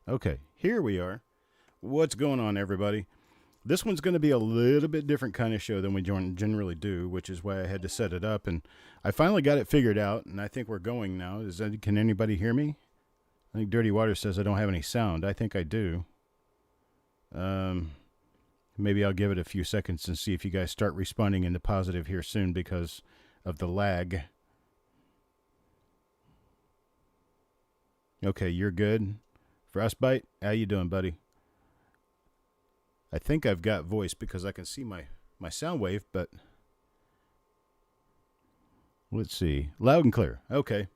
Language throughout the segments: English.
Okay, here we are. What's going on, everybody? This one's going to be a little bit different kind of show than we generally do, which is why I had to set it up. And I finally got it figured out, and I think we're going now. Can anybody hear me? I think Dirty Water says I don't have any sound. I think I do. Maybe I'll give it a few seconds and see if you guys start responding in the positive here soon because of the lag. Okay, you're good. Frostbite, how you doing, buddy? I think I've got voice because I can see my sound wave, but let's see. Loud and clear. Okay.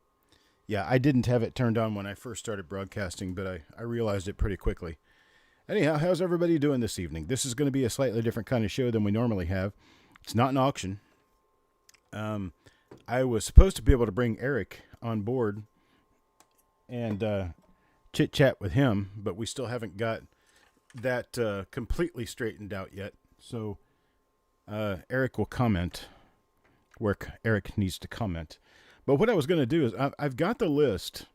Yeah, I didn't have it turned on when I first started broadcasting, but I realized it pretty quickly. Anyhow, how's everybody doing this evening? This is going to be a slightly different kind of show than we normally have. It's not an auction. I was supposed to be able to bring Eric on board and chit-chat with him, but we still haven't got that completely straightened out yet. So Eric will comment where Eric needs to comment. But what I was going to do is I've got the list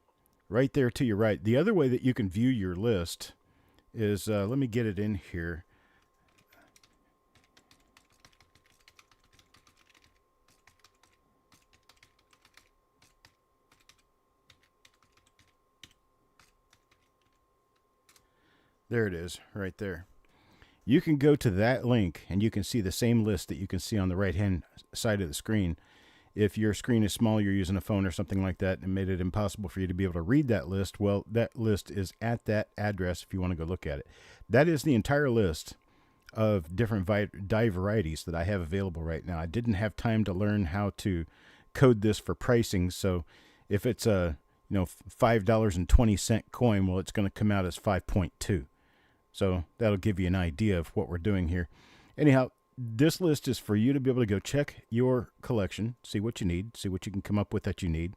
right there to your right. The other way that you can view your list is, let me get it in here. There it is, right there. You can go to that link and you can see the same list that you can see on the right-hand side of the screen. If your screen is small, you're using a phone or something like that, and made it impossible for you to be able to read that list, well, that list is at that address if you want to go look at it. That is the entire list of different die varieties that I have available right now. I didn't have time to learn how to code this for pricing, so if it's a $5.20 coin, well, it's going to come out as 5.2. So that'll give you an idea of what we're doing here. Anyhow, this list is for you to be able to go check your collection, see what you need, see what you can come up with that you need,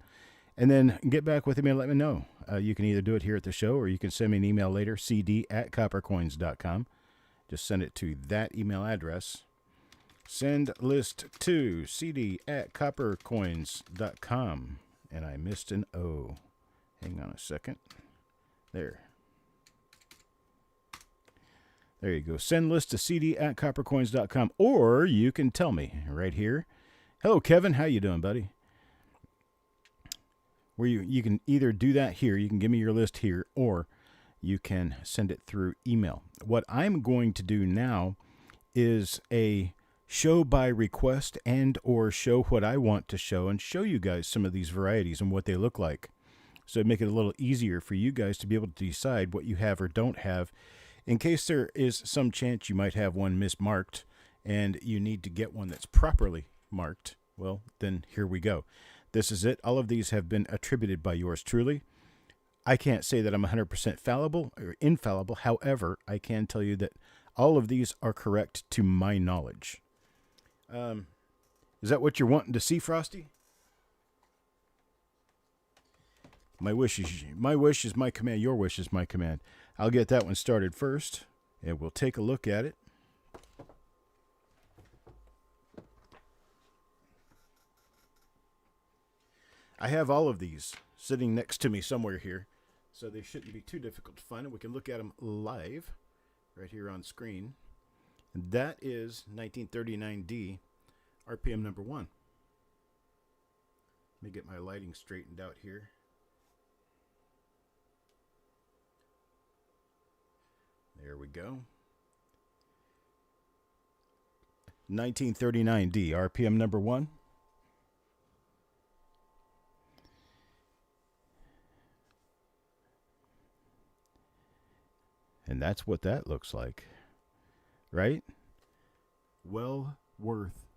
and then get back with me and let me know. You can either do it here at the show or you can send me an email later, cd@coppercoins.com. Just send it to that email address. Send list to cd@coppercoins.com. And I missed an O. Hang on a second. There. There you go. Send list to cd@coppercoins.com. Or you can tell me right here. Hello, Kevin. How you doing, buddy? Where you can either do that here. You can give me your list here. Or you can send it through email. What I'm going to do now is a show by request and or show what I want to show and show you guys some of these varieties and what they look like. So make it a little easier for you guys to be able to decide what you have or don't have in case there is some chance you might have one mismarked and you need to get one that's properly marked. Well, then here we go. This is it. All of these have been attributed by yours truly. I can't say that I'm 100% fallible or infallible. However, I can tell you that all of these are correct to my knowledge. Is that what you're wanting to see, Frosty? My wish is my command. Your wish is my command. I'll get that one started first, and we'll take a look at it. I have all of these sitting next to me somewhere here, so they shouldn't be too difficult to find, and we can look at them live right here on screen. And that is 1939D, RPM number 1. Let me get my lighting straightened out here. There we go. 1939D, RPM number 1. And that's what that looks like. Right? Well worth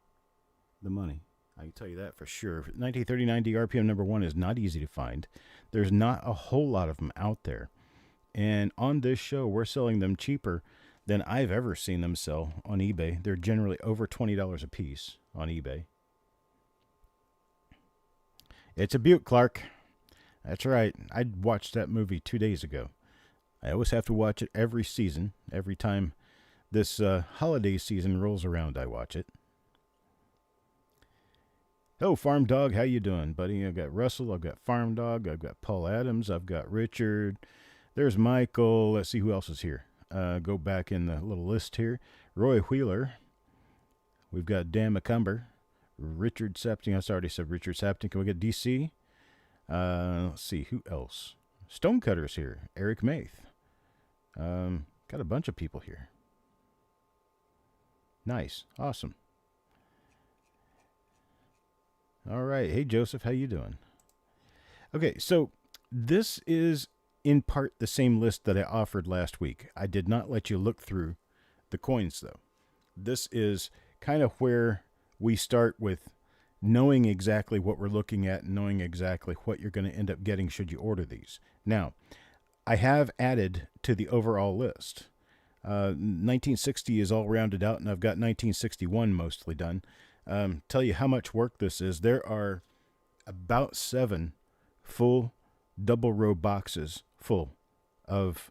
the money. I can tell you that for sure. 1939D RPM number 1 is not easy to find. There's not a whole lot of them out there. And on this show, we're selling them cheaper than I've ever seen them sell on eBay. They're generally over $20 a piece on eBay. It's a beaut, Clark. That's right. I watched that movie 2 days ago. I always have to watch it every season. Every time this holiday season rolls around, I watch it. Oh, Farm Dog, how you doing, buddy? I've got Russell, I've got Farm Dog, I've got Paul Adams, I've got Richard, There's Michael. Let's see who else is here. Go back in the little list here. Roy Wheeler. We've got Dan McCumber. Richard Sapting. I already said Richard Sapting. Can we get DC? Let's see. Who else? Stonecutter's here. Eric Maith. Got a bunch of people here. Nice. Awesome. All right. Hey, Joseph. How you doing? Okay, so this is in part the same list that I offered last week. I did not let you look through the coins, though. This is kind of where we start with knowing exactly what we're looking at and knowing exactly what you're going to end up getting should you order these. Now, I have added to the overall list. 1960 is all rounded out, and I've got 1961 mostly done. Tell you how much work this is. There are about 7 full double row boxes full of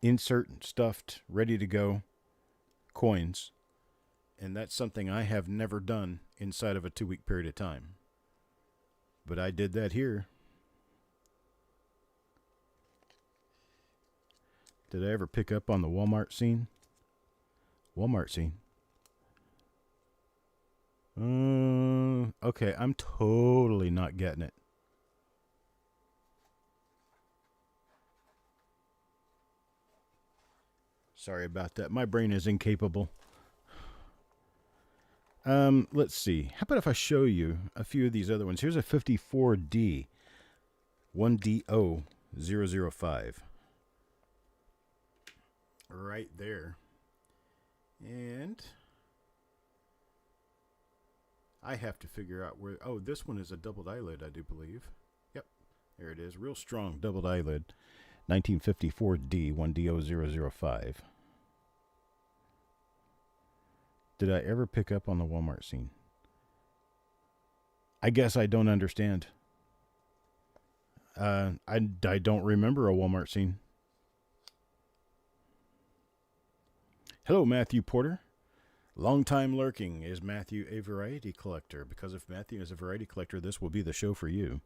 insert stuffed, ready to go coins. And that's something I have never done inside of a 2-week period of time. But I did that here. Did I ever pick up on the Walmart scene? Walmart scene. Okay, I'm totally not getting it. Sorry about that. My brain is incapable. Let's see. How about if I show you a few of these other ones? Here's a 54D 1DO005. Right there. And I have to figure out where... Oh, this one is a doubled eyelid, I do believe. Yep, there it is. Real strong doubled eyelid. 1954D 1DO005. Did I ever pick up on the Walmart scene? I guess I don't understand. I don't remember a Walmart scene. Hello, Matthew Porter. Long time lurking. Is Matthew a variety collector? Because if Matthew is a variety collector, this will be the show for you.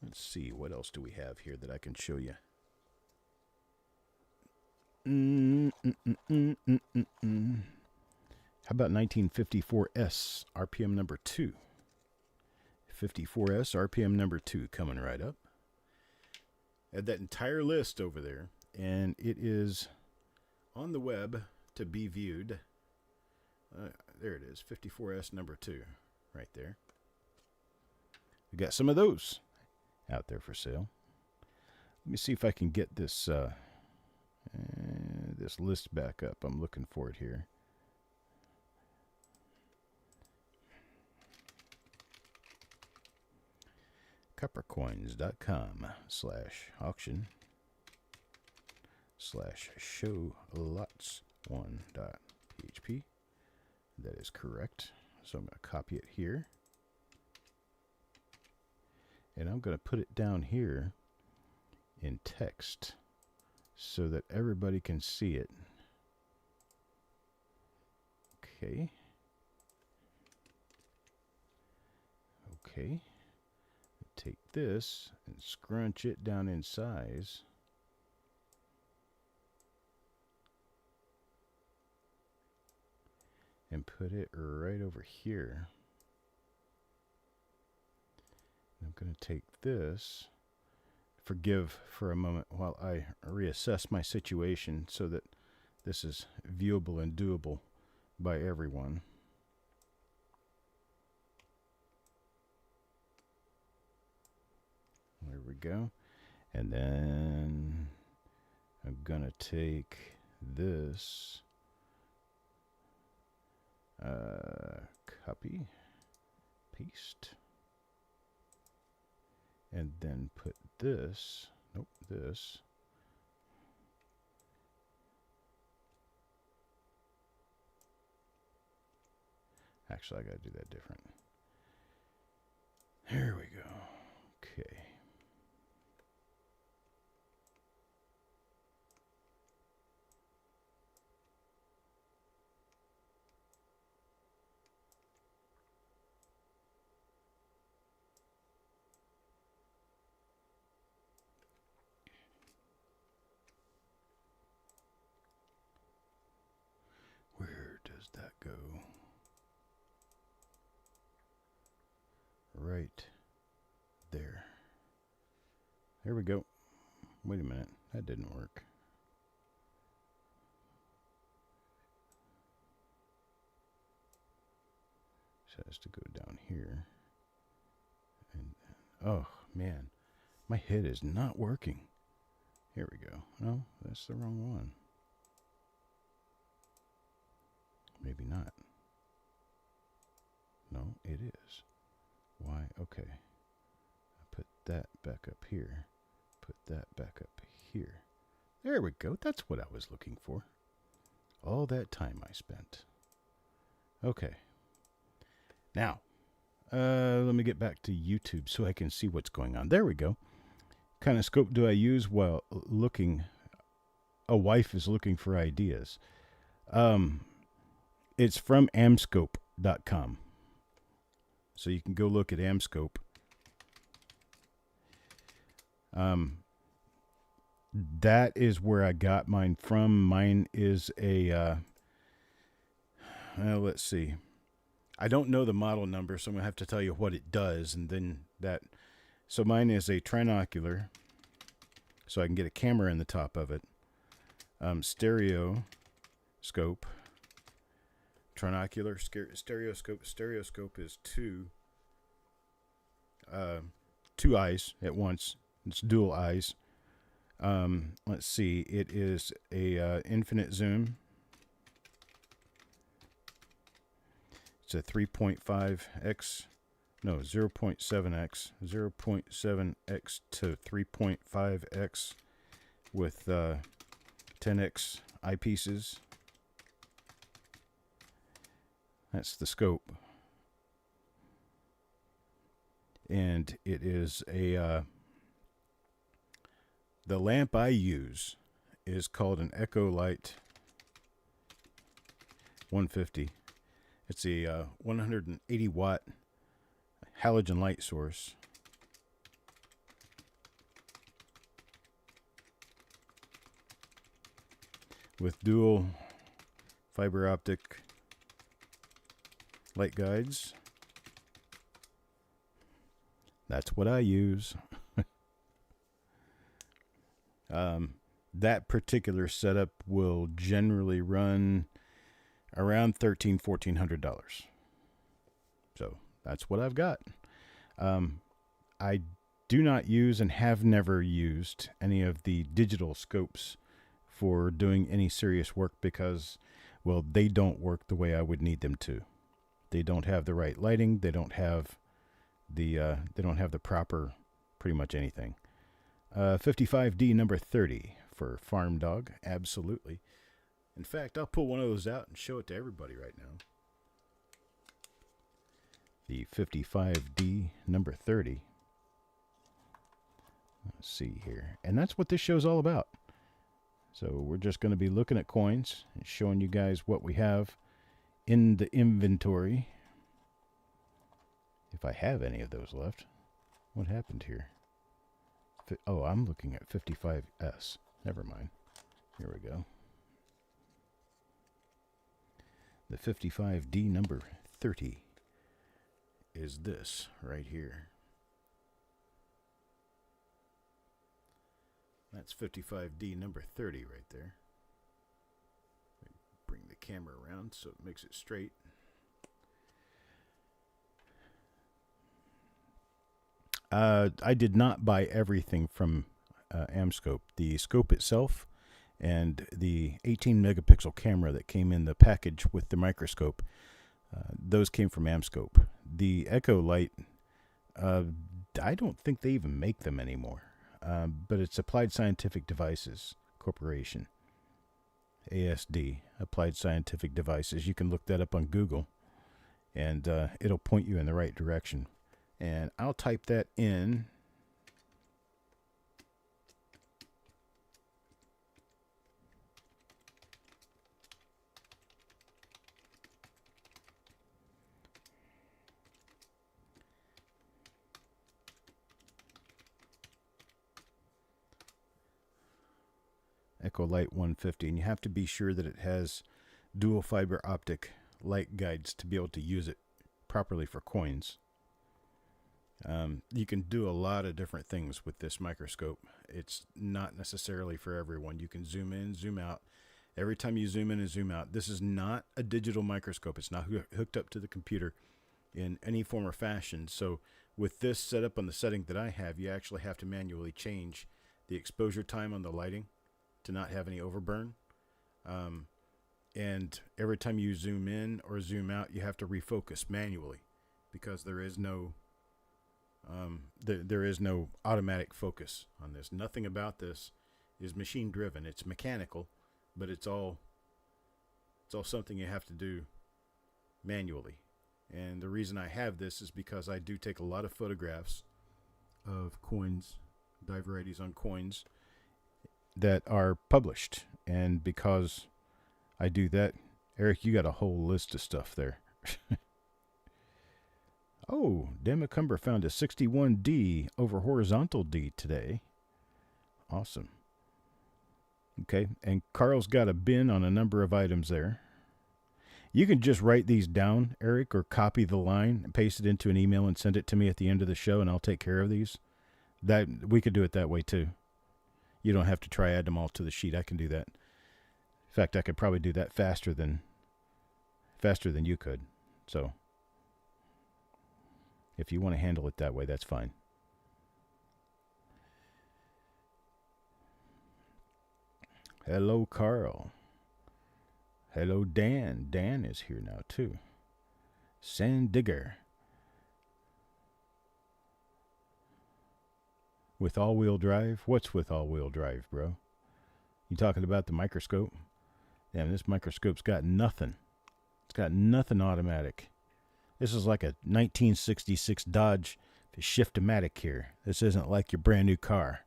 Let's see. What else do we have here that I can show you? How about 1954S, RPM number 2? 54S, RPM number 2, coming right up. Add that entire list over there, and it is on the web to be viewed. There it is, 54S number 2, right there. We got some of those out there for sale. Let me see if I can get this this list back up. I'm looking for it here. Coppercoins.com/auction/showlots1.php. That is correct. So I'm going to copy it here. And I'm going to put it down here in text so that everybody can see it. Okay. Okay. Take this and scrunch it down in size. And put it right over here. I'm going to take this. Forgive for a moment while I reassess my situation so that this is viewable and doable by everyone. There we go. And then I'm going to take this, copy, paste, and then put this, this. Actually, I got to do that different. Here we go. Okay. Here we go. Wait a minute. That didn't work. So it has to go down here. And oh, man. My head is not working. Here we go. No, that's the wrong one. Maybe not. No, it is. Why? Okay. I put that back up here. Put that back up here. There we go. That's what I was looking for. All that time I spent. Okay. Now, let me get back to YouTube so I can see what's going on. There we go. What kind of scope do I use while looking? A wife is looking for ideas. It's from amscope.com. So you can go look at Amscope. That is where I got mine from. Mine is a, let's see. I don't know the model number, so I'm going to have to tell you what it does. And then that, so mine is a trinocular, so I can get a camera in the top of it. Stereo scope. Trinocular, stereoscope. Stereoscope is two eyes at once. It's dual eyes. Let's see. It is a infinite zoom. It's a 3.5x, no 0.7x, 0.7x to 3.5x with 10x eyepieces. That's the scope. And it is a, the lamp I use is called an Echo Light 150. It's a 180 watt halogen light source. With dual fiber optic light guides. That's what I use. That particular setup will generally run around $1,400. So that's what I've got. I do not use and have never used any of the digital scopes for doing any serious work because, well, they don't work the way I would need them to. They don't have the right lighting. They don't have the proper pretty much anything. 55D number 30 for farm dog. Absolutely. In fact, I'll pull one of those out and show it to everybody right now. The 55D number 30. Let's see here. And that's what this show's all about. So we're just going to be looking at coins and showing you guys what we have in the inventory. If I have any of those left. What happened here? Oh, I'm looking at 55S. Never mind. Here we go. The 55D number 30 is this right here. That's 55D number 30 right there. Bring the camera around so it makes it straight. I did not buy everything from Amscope. The scope itself and the 18 megapixel camera that came in the package with the microscope, those came from Amscope. The Echo Light, I don't think they even make them anymore, but it's Applied Scientific Devices Corporation, ASD, Applied Scientific Devices. You can look that up on Google, and it'll point you in the right direction. And I'll type that in. Echo Light 150, and you have to be sure that it has dual fiber optic light guides to be able to use it properly for coins. You can do a lot of different things with this microscope. It's not necessarily for everyone. You can zoom in, zoom out. Every time you zoom in and zoom out, this is not a digital microscope. It's not hooked up to the computer in any form or fashion. So with this set up on the setting that I have, you actually have to manually change the exposure time on the lighting to not have any overburn. And every time you zoom in or zoom out, you have to refocus manually because there is no there is no automatic focus on this. Nothing about this is machine driven. It's mechanical, but it's all something you have to do manually. And the reason I have this is because I do take a lot of photographs of coins, die varieties on coins that are published. And because I do that, Eric, you got a whole list of stuff there. Oh, Demacumber found a 61D over horizontal D today. Awesome. Okay, and Carl's got a bin on a number of items there. You can just write these down, Eric, or copy the line and paste it into an email and send it to me at the end of the show, and I'll take care of these. That we could do it that way too. You don't have to try add them all to the sheet. I can do that. In fact, I could probably do that faster than you could. So if you want to handle it that way, that's fine. Hello, Carl. Hello, Dan. Dan is here now, too. Sand Digger. With all-wheel drive? What's with all-wheel drive, bro? You talking about the microscope? Damn, this microscope's got nothing. It's got nothing automatic. This is like a 1966 Dodge Shift-O-Matic here. This isn't like your brand new car.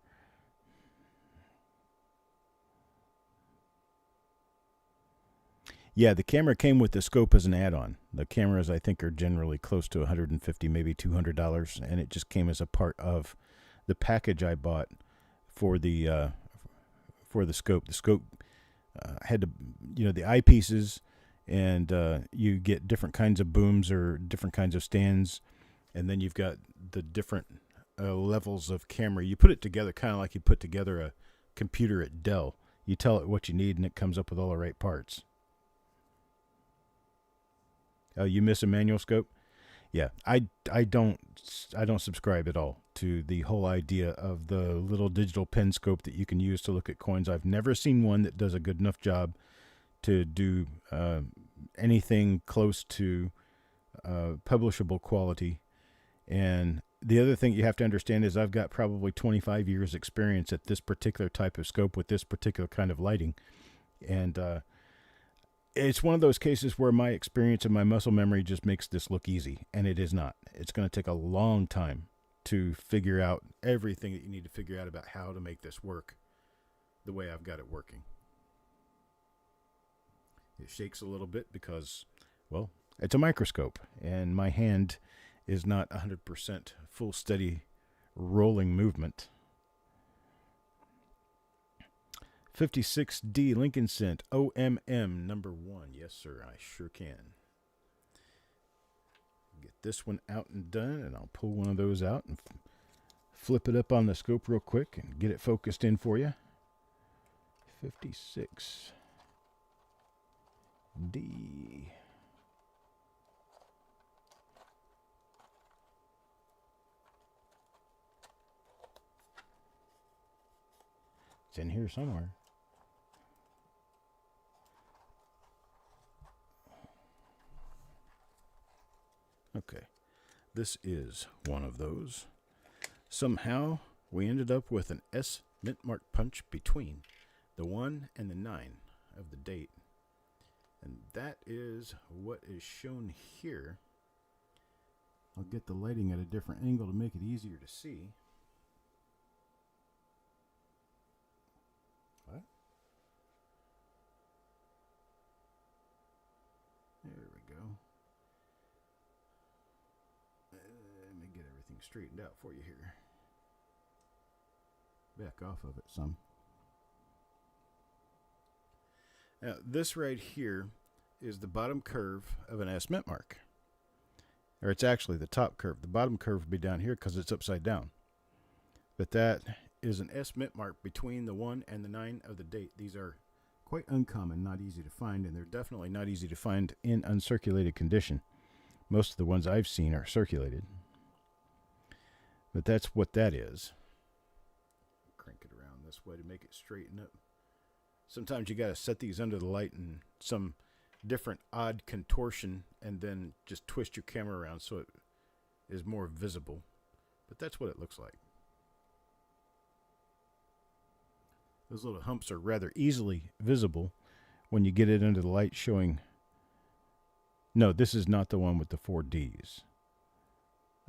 Yeah, the camera came with the scope as an add-on. The cameras, I think, are generally close to $150, maybe $200, and it just came as a part of the package I bought for the scope. The scope had the eyepieces, and you get different kinds of booms or different kinds of stands, and then you've got the different levels of camera. You put it together kind of like you put together a computer at Dell. You tell it what you need, and it comes up with all the right parts. Oh, you miss a manual scope? Yeah, I don't subscribe at all to the whole idea of the little digital pen scope that you can use to look at coins. I've never seen one that does a good enough job to do anything close to publishable quality. And the other thing you have to understand is I've got probably 25 years experience at this particular type of scope with this particular kind of lighting. And it's one of those cases where my experience and my muscle memory just makes this look easy, and it is not. It's going to take a long time to figure out everything that you need to figure out about how to make this work the way I've got it working. It shakes a little bit because, well, it's a microscope, and my hand is not 100% full steady rolling movement. 56D Lincoln Cent OMM number 1. Yes, sir, I sure can. Get this one out and done, and I'll pull one of those out and flip it up on the scope real quick and get it focused in for you. 56D. It's in here somewhere. Okay, this is one of those. Somehow, we ended up with an S mint mark punch between the 1 and the 9 of the date. And that is what is shown here. I'll get the lighting at a different angle to make it easier to see. What? There we go. Let me get everything straightened out for you here. Back off of it some. Now, this right here is the bottom curve of an S mint mark. or it's actually the top curve. The bottom curve would be down here because it's upside down. But that is an S mint mark between the 1 and the 9 of the date. These are quite uncommon, not easy to find, and they're definitely not easy to find in uncirculated condition. Most of the ones I've seen are circulated. But that's what that is. Crank it around this way to make it straighten up. Sometimes you got to set these under the light in some different odd contortion and then just twist your camera around so it is more visible. But that's what it looks like. Those little humps are rather easily visible when you get it under the light showing. No, this is not the one with the 4 Ds.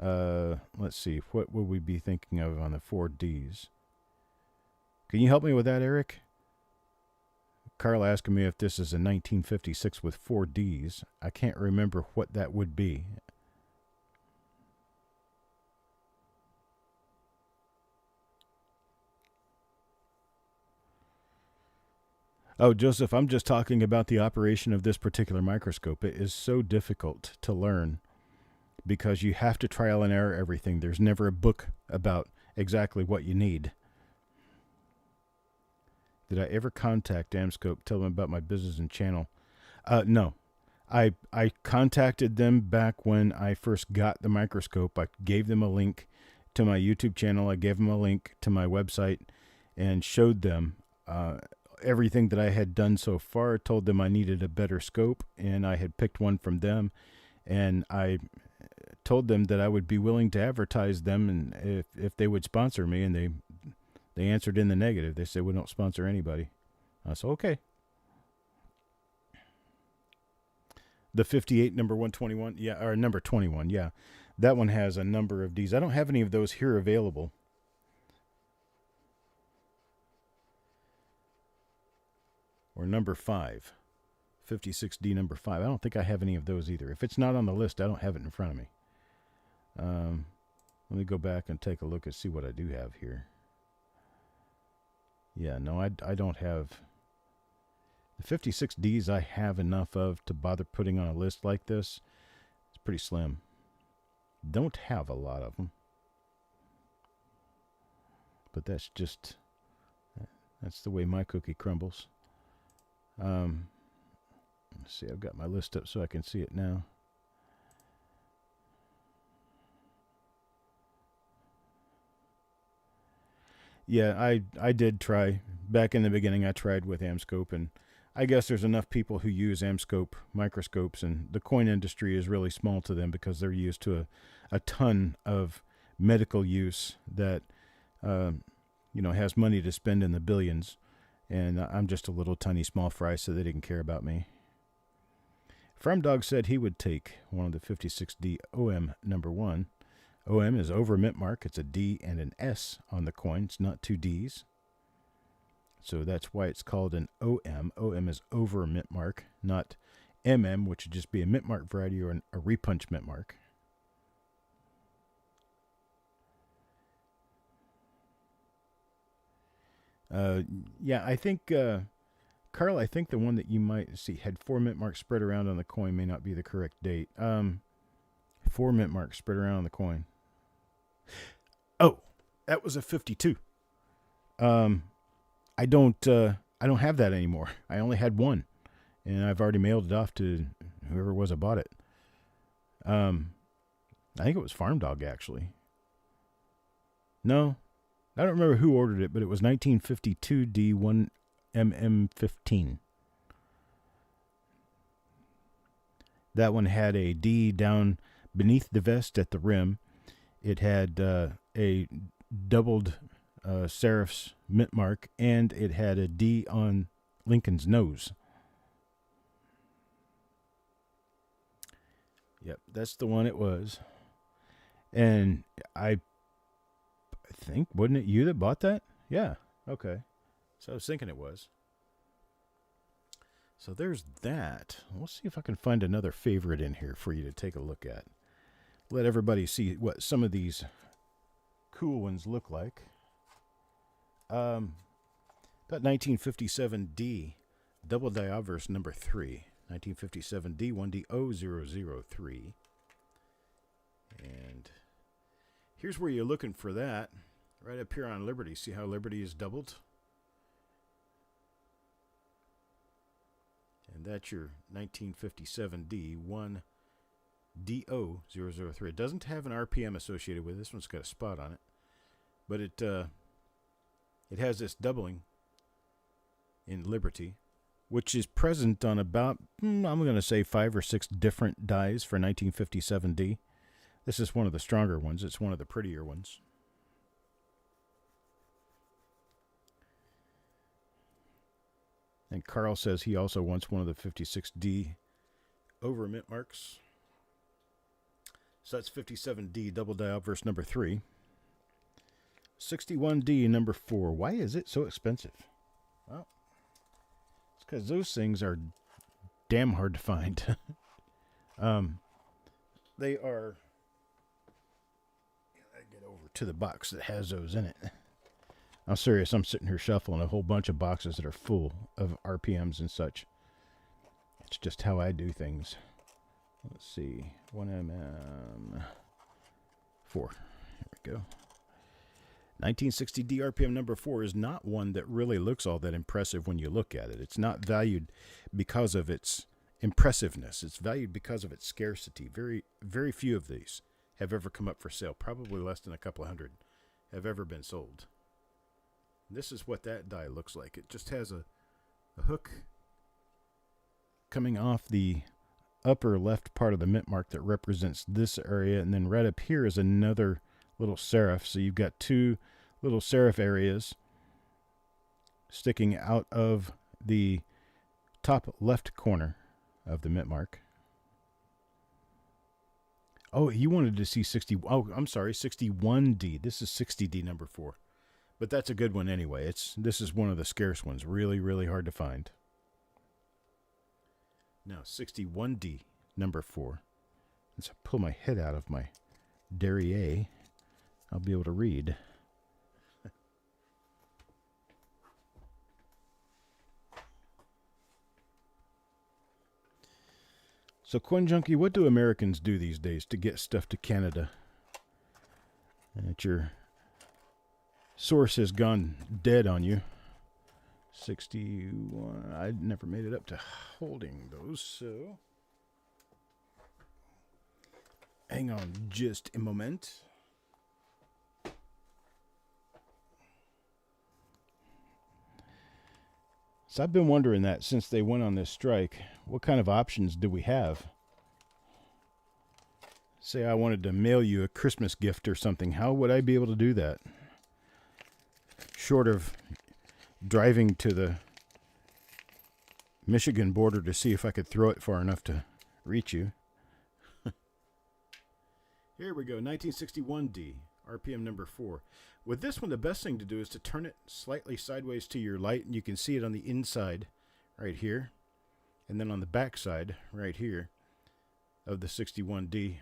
Let's see. What would we be thinking of on the 4 Ds? Can you help me with that, Eric? Carl asking me if this is a 1956 with 4 Ds. I can't remember what that would be. Oh, Joseph, I'm just talking about the operation of this particular microscope. It is so difficult to learn because you have to trial and error everything. There's never a book about exactly what you need. Did I ever contact Amscope, tell them about my business and channel? No. I contacted them back when I first got the microscope. I gave them a link to my YouTube channel. I gave them a link to my website and showed them everything that I had done so far. Told them I needed a better scope, and I had picked one from them. And I told them that I would be willing to advertise them and if they would sponsor me, and they answered in the negative. They said, we don't sponsor anybody. I said, okay. The 58, number 121, yeah, or number 21, yeah. That one has a number of Ds. I don't have any of those here available. Or number 5, 56D number 5. I don't think I have any of those either. If it's not on the list, I don't have it in front of me. Let me go back and take a look and see what I do have here. Yeah, no, I don't have. The 56Ds I have enough of to bother putting on a list like this. It's pretty slim. Don't have a lot of them. But that's just, that's the way my cookie crumbles. Let's see, I've got my list up so I can see it now. Yeah, I did try. Back in the beginning, I tried with Amscope, and I guess there's enough people who use Amscope microscopes, and the coin industry is really small to them because they're used to a ton of medical use that, has money to spend in the billions. And I'm just a little tiny small fry, so they didn't care about me. Farmdog said he would take one of the 56D OM number 1. OM is over mint mark. It's a D and an S on the coin. It's not 2 Ds. So that's why it's called an OM. OM is over mint mark, not MM, which would just be a mint mark variety or a repunch mint mark. Yeah, I think, Carl, I think the one that you might see had 4 mint marks spread around on the coin may not be the correct date. 4 mint marks spread around on the coin. Oh, that was a 52. I don't have that anymore. I only had one, and I've already mailed it off to whoever it was that bought it. I think it was Farm Dog, actually. No, I don't remember who ordered it, but it was 1952 D1MM15. That one had a D down beneath the vest at the rim. It had a doubled serif's mint mark, and it had a D on Lincoln's nose. Yep, that's the one it was. And I think, wasn't it you that bought that? Yeah, okay. So I was thinking it was. So there's that. Let's see if I can find another favorite in here for you to take a look at. Let everybody see what some of these cool ones look like. Got 1957D, double diobverse number 3. 1957D 1D0003. And here's where you're looking for that. Right up here on Liberty. See how Liberty is doubled? And that's your 1957D 1DO003. It doesn't have an RPM associated with it. This one's got a spot on it. But it has this doubling in Liberty, which is present on about, I'm going to say 5 or 6 different dies for 1957D. This is one of the stronger ones. It's one of the prettier ones. And Carl says he also wants one of the 56D over mint marks. So that's 57D double die obverse number 3. 61D number 4. Why is it so expensive? Well, it's because those things are damn hard to find. They are... I get over to the box that has those in it. I'm serious. I'm sitting here shuffling a whole bunch of boxes that are full of RPMs and such. It's just how I do things. Let's see. 1mm 4. Here we go. 1960D RPM number 4 is not one that really looks all that impressive when you look at it. It's not valued because of its impressiveness. It's valued because of its scarcity. Very, very few of these have ever come up for sale. Probably less than a couple hundred have ever been sold. This is what that die looks like. It just has a hook coming off the upper left part of the mint mark that represents this area, and then right up here is another little serif. So you've got 2 little serif areas sticking out of the top left corner of the mint mark. Oh, you wanted to see 61D. This is 60D number 4. But that's a good one anyway. This is one of the scarce ones. Really, really hard to find. Now, 61D, number 4. Let's pull my head out of my derriere. I'll be able to read. So, Coin Junkie, what do Americans do these days to get stuff to Canada? And your source has gone dead on you. 61. I never made it up to holding those, so hang on just a moment. So I've been wondering that since they went on this strike, what kind of options do we have? Say I wanted to mail you a Christmas gift or something. How would I be able to do that? Short of driving to the Michigan border to see if I could throw it far enough to reach you. Here we go, 1961D, RPM number 4. With this one, the best thing to do is to turn it slightly sideways to your light, and you can see it on the inside right here, and then on the back side right here of the 61D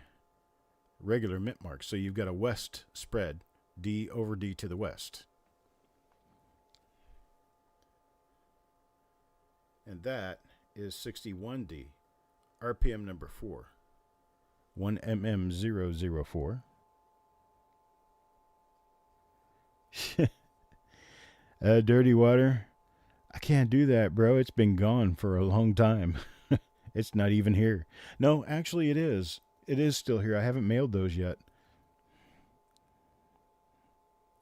regular mint mark. So you've got a west spread, D over D to the west. And that is 61D, RPM number 4, 1mm004. Dirty water. I can't do that, bro. It's been gone for a long time. It's not even here. No, actually it is. It is still here. I haven't mailed those yet.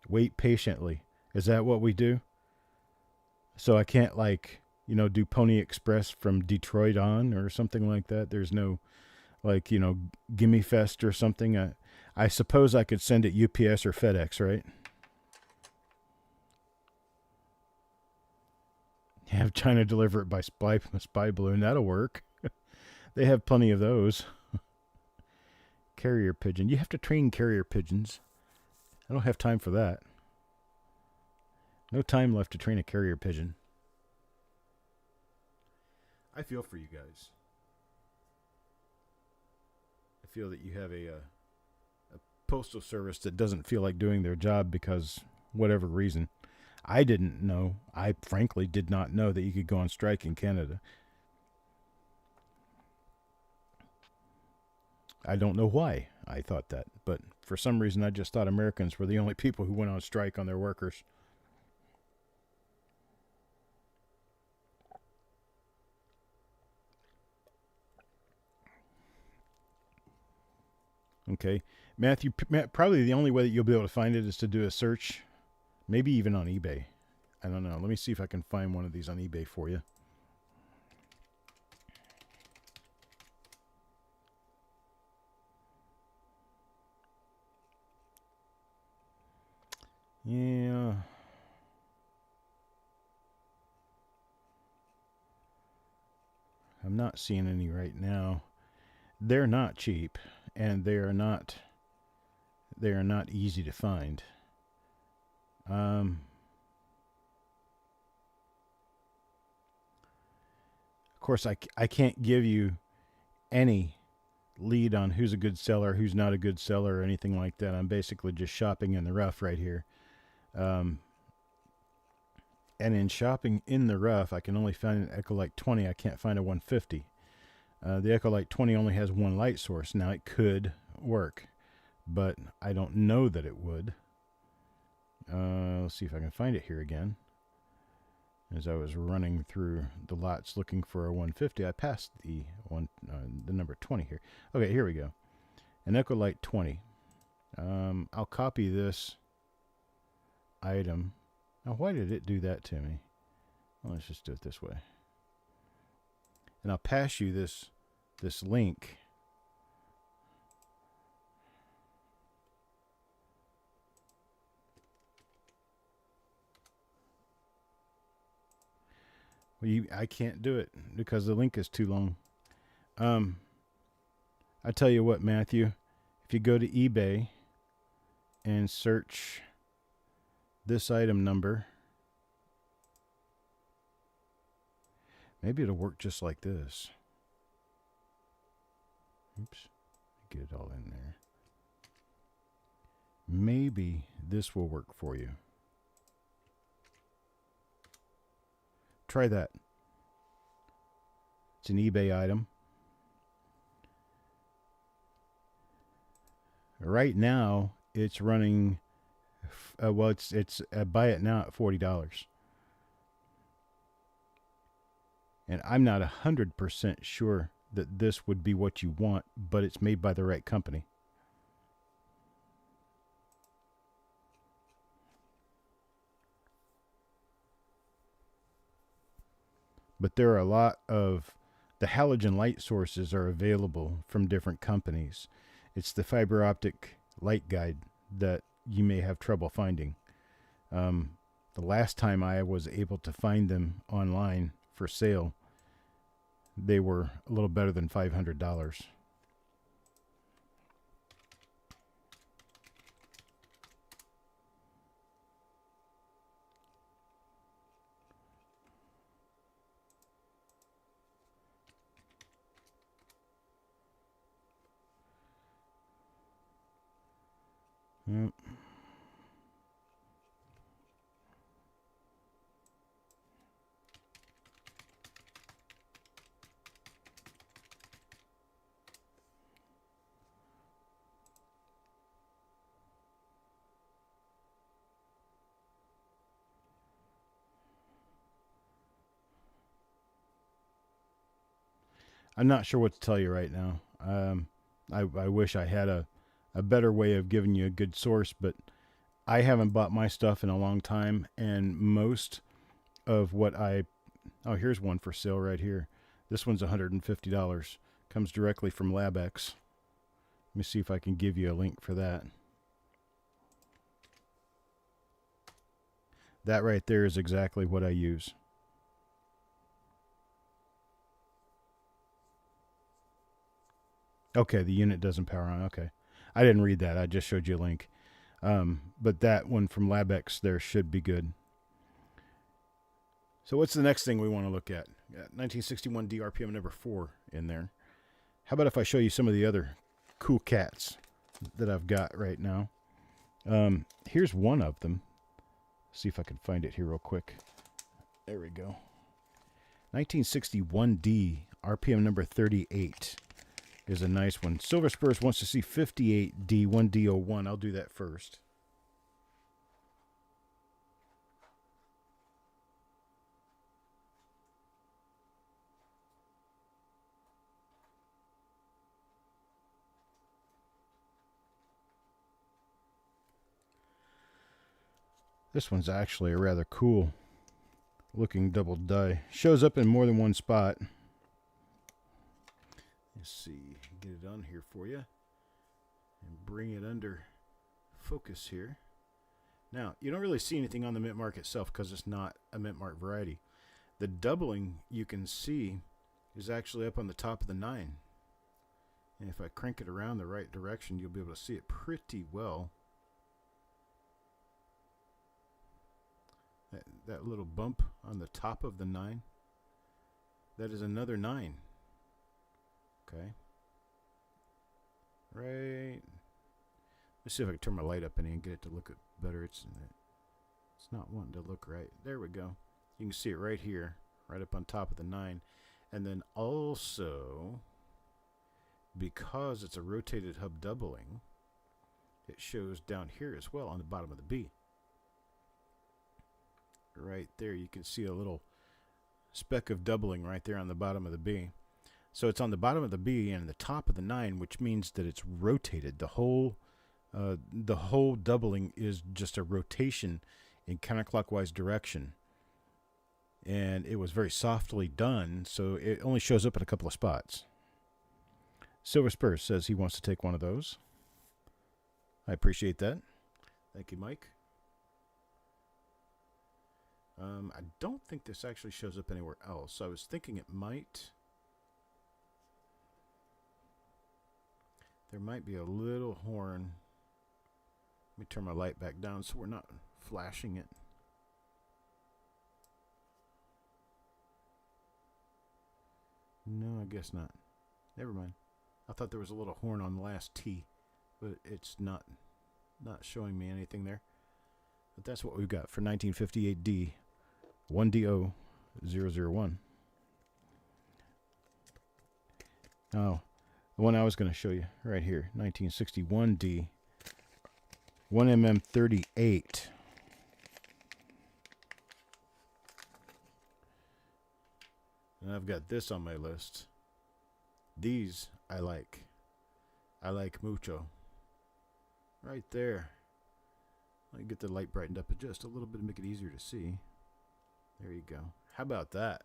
Wait patiently. Is that what we do? So I can't, like, you know, do Pony Express from Detroit on or something like that. There's no, like, you know, Gimme Fest or something. I suppose I could send it UPS or FedEx, right? Have China deliver it by spy balloon. That'll work. They have plenty of those. Carrier pigeon. You have to train carrier pigeons. I don't have time for that. No time left to train a carrier pigeon. I feel for you guys. I feel that you have a postal service that doesn't feel like doing their job because whatever reason. I didn't know. I frankly did not know that you could go on strike in Canada. I don't know why. I thought that. But for some reason, I just thought Americans were the only people who went on strike on their workers. Okay. Matthew, probably the only way that you'll be able to find it is to do a search, maybe even on eBay. I don't know. Let me see if I can find one of these on eBay for you. Yeah. I'm not seeing any right now. They're not cheap, and they are not easy to find. Of course, I can't give you any lead on who's a good seller, who's not a good seller, or anything like that. I'm basically just shopping in the rough right here. And in shopping in the rough, I can only find an Echolite 20. I can't find a 150. The Echolite 20 only has one light source. Now, it could work, but I don't know that it would. Let's see if I can find it here again. As I was running through the lots looking for a 150, I passed the number 20 here. Okay, here we go. An Echolite 20. I'll copy this item. Now, why did it do that to me? Well, let's just do it this way. And I'll pass you this link. Well, I can't do it because the link is too long. I tell you what, Matthew, if you go to eBay and search this item number, maybe it'll work just like this. Oops, get it all in there. Maybe this will work for you. Try that. It's an eBay item. Right now, it's running. Well, it's buy it now at $40. And I'm not 100% sure that this would be what you want, but it's made by the right company. But there are a lot of the halogen light sources are available from different companies. It's the fiber optic light guide that you may have trouble finding. The last time I was able to find them online for sale, they were a little better than $500. Yep. I'm not sure what to tell you right now. I wish I had a better way of giving you a good source, but I haven't bought my stuff in a long time, and most of what oh, here's one for sale right here. This one's $150. Comes directly from LabX. Let me see if I can give you a link for that. That right there is exactly what I use. Okay, the unit doesn't power on. Okay. I didn't read that. I just showed you a link. But that one from LabX there should be good. So what's the next thing we want to look at? Got 1961 DRPM number 4 in there. How about if I show you some of the other cool cats that I've got right now? Here's one of them. See if I can find it here real quick. There we go. 1961D, RPM number 38. is a nice one. Silver Spurs wants to see 58D 1D01. I'll do that first. This one's actually a rather cool looking double die. Shows up in more than one spot. Let's see, get it on here for you and bring it under focus here. Now, you don't really see anything on the mint mark itself because it's not a mint mark variety. The doubling you can see is actually up on the top of the 9. And if I crank it around the right direction, you'll be able to see it pretty well. That little bump on the top of the 9, that is another 9. Okay. Right. Let's see if I can turn my light up in here and get it to look better. It's not wanting to look right. There we go. You can see it right here, right up on top of the 9. And then also, because it's a rotated hub doubling, it shows down here as well on the bottom of the B. Right there, you can see a little speck of doubling right there on the bottom of the B. So it's on the bottom of the B and the top of the 9, which means that it's rotated. The whole doubling is just a rotation in counterclockwise direction. And it was very softly done, so it only shows up in a couple of spots. Silver Spurs says he wants to take one of those. I appreciate that. Thank you, Mike. I don't think this actually shows up anywhere else. I was thinking it might. There might be a little horn. Let me turn my light back down so we're not flashing it. No, I guess not. Never mind. I thought there was a little horn on the last T, but it's not showing me anything there. But that's what we've got for 1958D 1DO001. Now, the one I was going to show you right here, 1961D 1mm38. And I've got this on my list. These I like. I like mucho. Right there. Let me get the light brightened up just a little bit to make it easier to see. There you go. How about that?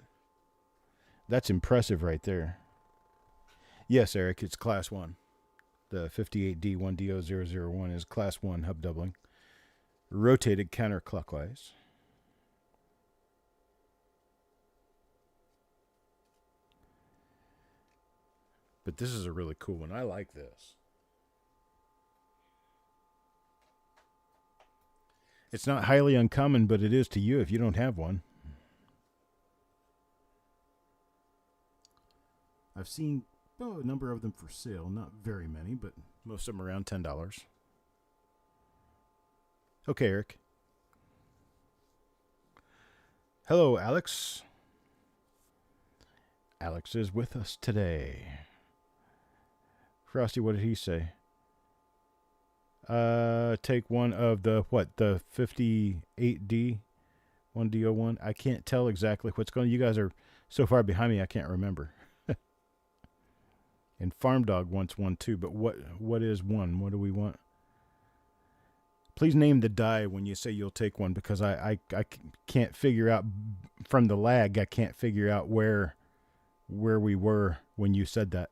That's impressive right there. Yes, Eric, it's class 1. The 58D 1DO001 is class 1 hub doubling. Rotated counterclockwise. But this is a really cool one. I like this. It's not highly uncommon, but it is to you if you don't have one. I've seen a number of them for sale. Not very many, but most of them around $10. Okay, Eric. Hello, Alex. Alex is with us today. Frosty, what did he say? Take one of the 58D 1DO1. I can't tell exactly what's going on. You guys are so far behind me, I can't remember. And Farm Dog wants one too, but what is one? What do we want? Please name the die when you say you'll take one, because I can't figure out from the lag. I can't figure out where we were when you said that.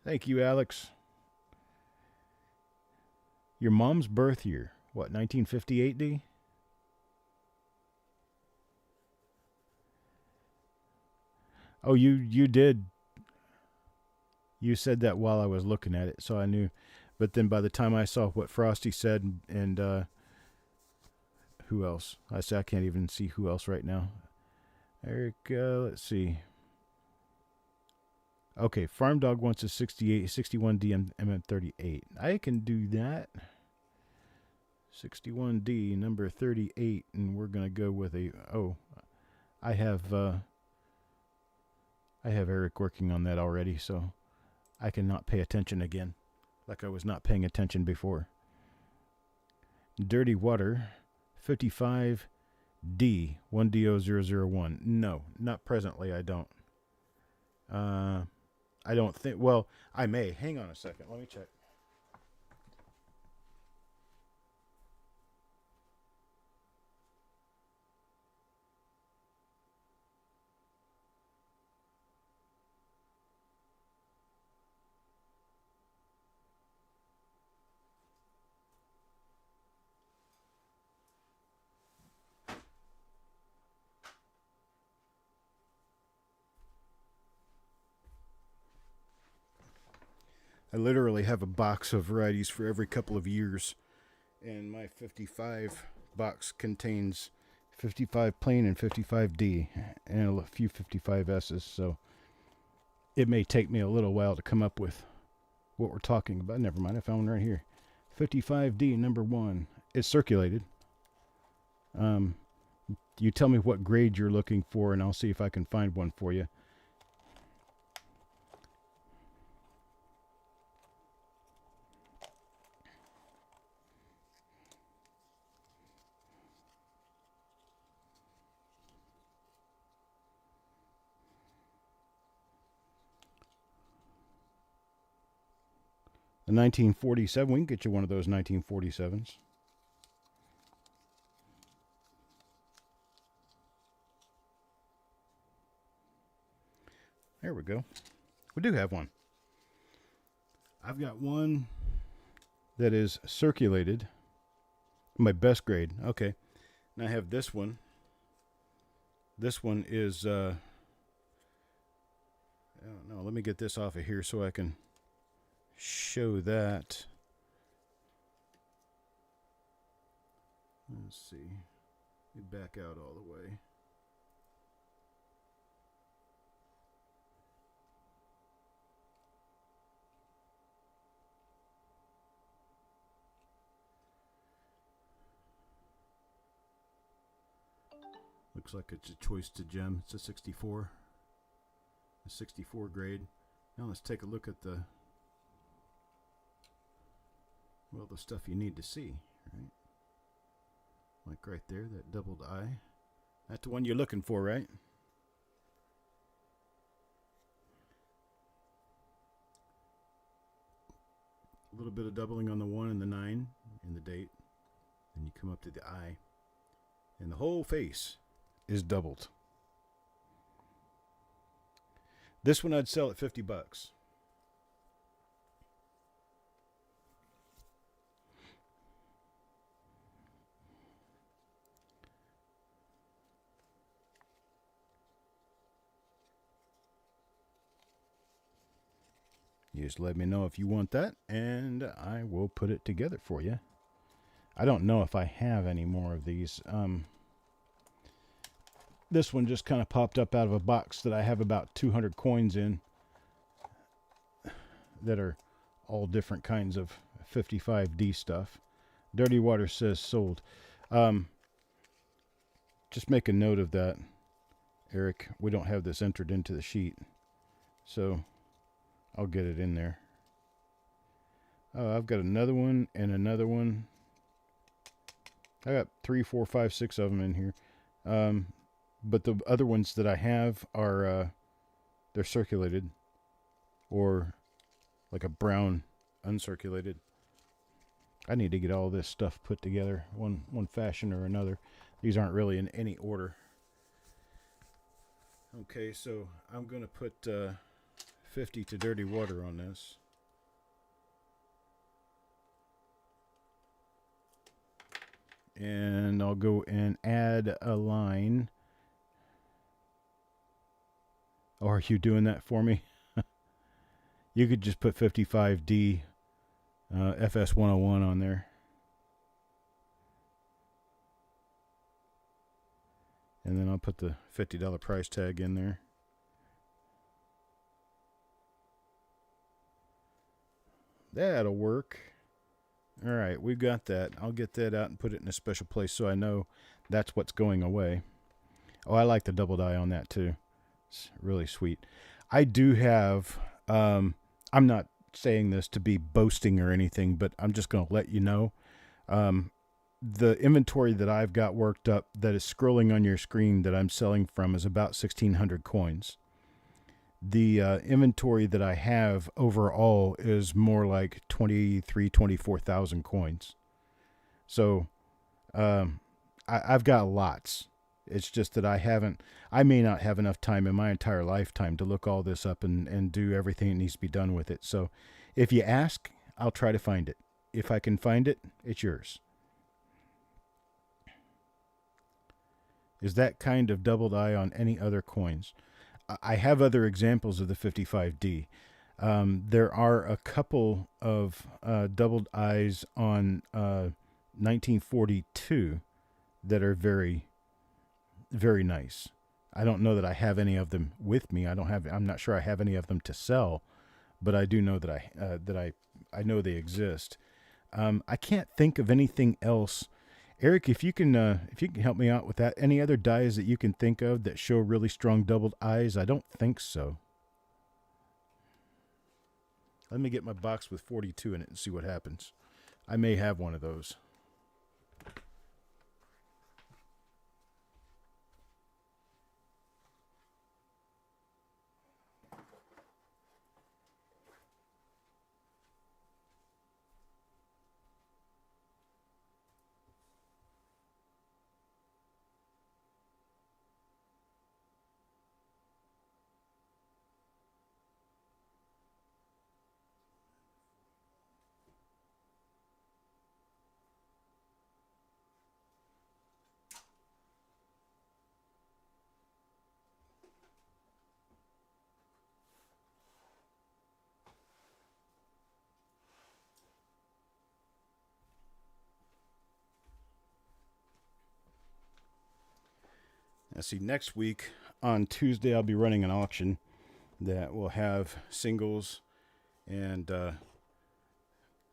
Thank you, Alex. Your mom's birth year, what, 1958D? Oh, you did. You said that while I was looking at it, so I knew. But then by the time I saw what Frosty said and who else? I can't even see who else right now. Eric, let's see. Okay, Farm Dog wants a 61D MM38. I can do that. 61D, number 38, and we're going to go with I have I have Eric working on that already, so I can not pay attention again, like I was not paying attention before. Dirty Water, 55D1DO001. No, not presently. I don't. I don't think. Well, I may. Hang on a second. Let me check. I literally have a box of varieties for every couple of years, and my 55 box contains 55 plain and 55D and a few 55S's, so it may take me a little while to come up with what we're talking about. Never mind, I found one right here. 55D number 1. It's circulated. You tell me what grade you're looking for, and I'll see if I can find one for you. The 1947, we can get you one of those 1947s. There we go. We do have one. I've got one that is circulated. My best grade. Okay. And I have this one. This one is, I don't know. Let me get this off of here so I can show that. Let's see. Let me back out all the way. Looks like it's a choice to gem. It's a 64. A 64 grade. Now let's take a look at the, well, the stuff you need to see, right? Like right there, that doubled eye. That's the one you're looking for, right? A little bit of doubling on the 1 and the 9 in the date. Then you come up to the eye. And the whole face is doubled. This one I'd sell at $50. You just let me know if you want that, and I will put it together for you. I don't know if I have any more of these. This one just kind of popped up out of a box that I have about 200 coins in that are all different kinds of 55D stuff. Dirty Water says sold. Just make a note of that, Eric. We don't have this entered into the sheet, so I'll get it in there. I've got another one and another one. I got 3, 4, 5, 6 of them in here. But the other ones that I have are, they're circulated, or like a brown uncirculated. I need to get all this stuff put together, one fashion or another. These aren't really in any order. Okay, so I'm going to put 50 to Dirty Water on this. And I'll go and add a line. Oh, are you doing that for me? You could just put 55D FS 101 on there. And then I'll put the $50 price tag in there. That'll work. All right, we've got that. I'll get that out and put it in a special place so I know that's what's going away. Oh, I like the double die on that too. It's really sweet. I do have. I'm not saying this to be boasting or anything, but I'm just going to let you know. Um, the inventory that I've got worked up that is scrolling on your screen that I'm selling from is about 1,600 coins. The inventory that I have overall is more like 24,000 coins. So I've got lots. It's just that I may not have enough time in my entire lifetime to look all this up and do everything that needs to be done with it. So if you ask, I'll try to find it. If I can find it, it's yours. Is that kind of doubled eye on any other coins? I have other examples of the 55D. There are a couple of doubled eyes on 1942 that are very, very nice. I don't know that I have any of them with me. I'm not sure I have any of them to sell, but I do know that I know they exist. I can't think of anything else. Eric, if you can help me out with that, any other dies that you can think of that show really strong doubled eyes? I don't think so. Let me get my box with 42 in it and see what happens. I may have one of those. Now, see, next week on Tuesday, I'll be running an auction that will have singles and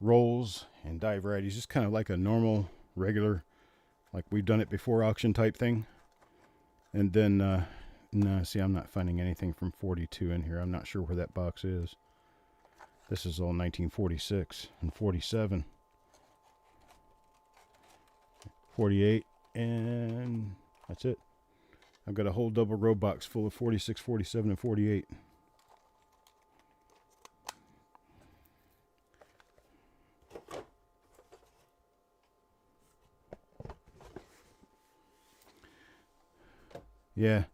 rolls and die varieties, just kind of like a normal, regular, like we've done it before auction type thing. And then, no, see, I'm not finding anything from 42 in here. I'm not sure where that box is. This is all 1946 and 47, 48, and that's it. I've got a whole double row box full of 46, 47, and 48. Yeah,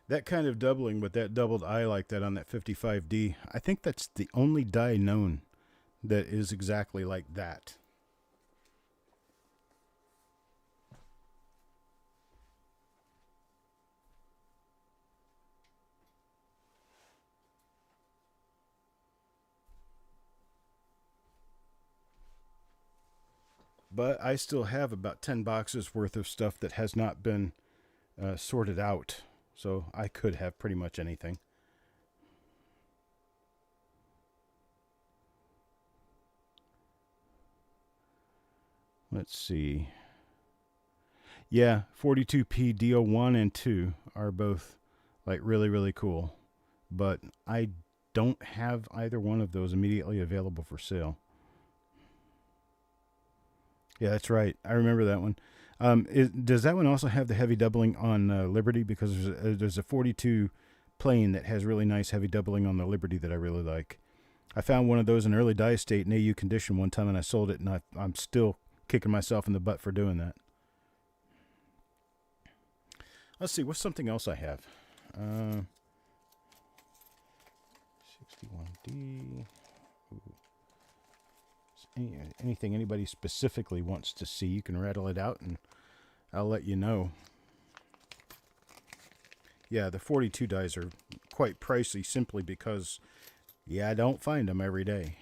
that kind of doubling with that doubled eye like that on that 55D, I think that's the only die known that is exactly like that. But I still have about 10 boxes worth of stuff that has not been sorted out. So I could have pretty much anything. Let's see. Yeah, 42P DO1 and 2 are both like really, really cool. But I don't have either one of those immediately available for sale. Yeah, that's right. I remember that one. Does that one also have the heavy doubling on Liberty? Because there's a 42 plane that has really nice heavy doubling on the Liberty that I really like. I found one of those in early die state in AU condition one time, and I sold it, and I'm still kicking myself in the butt for doing that. Let's see, what's something else I have? 61D. Anything anybody specifically wants to see, you can rattle it out, and I'll let you know. Yeah, the 42 dies are quite pricey simply because, yeah, I don't find them every day.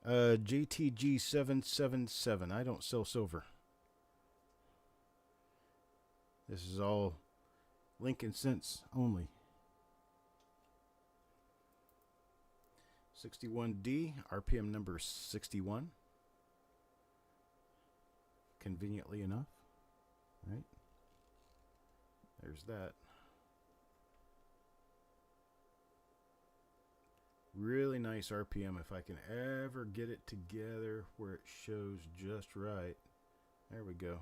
JTG 777. I don't sell silver. This is all Lincoln cents only. 61D, RPM number 61. Conveniently enough. Right? There's that. really nice RPM if I can ever get it together where it shows just right. There we go.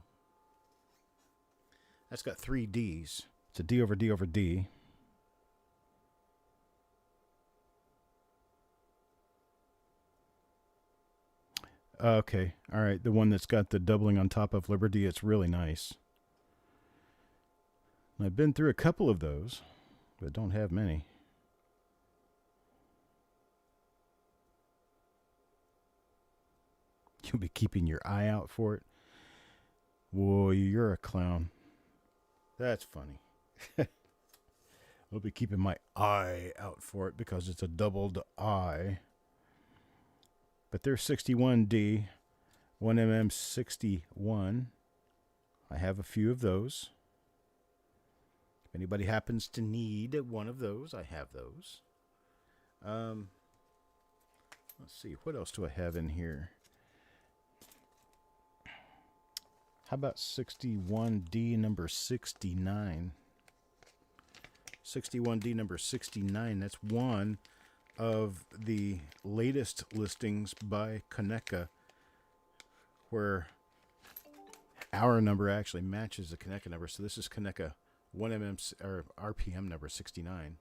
That's got 3 Ds. It's a D over D over D. Okay, all right. The one that's got the doubling on top of Liberty, it's really nice. I've been through a couple of those, but don't have many. You'll be keeping your eye out for it. Whoa, you're a clown. That's funny. I'll be keeping my eye out for it because it's a doubled I. But there's 61D, 1mm61. I have a few of those. If anybody happens to need one of those, I have those. Let's see, what else do I have in here? How about 61D number 69? 61D number 69, that's one of the latest listings by Kaneka, where our number actually matches the Kaneka number. So this is Kaneka 1mm or RPM number 69.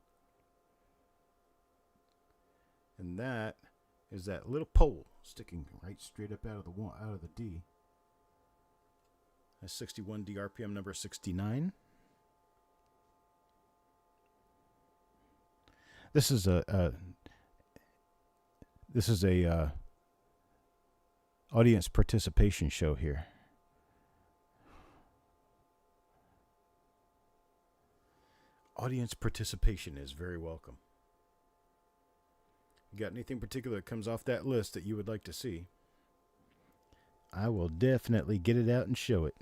And that is that little pole sticking right straight up out of the D. That's 61D RPM number 69. This is a audience participation show here. Audience participation is very welcome. You got anything particular that comes off that list that you would like to see? I will definitely get it out and show it.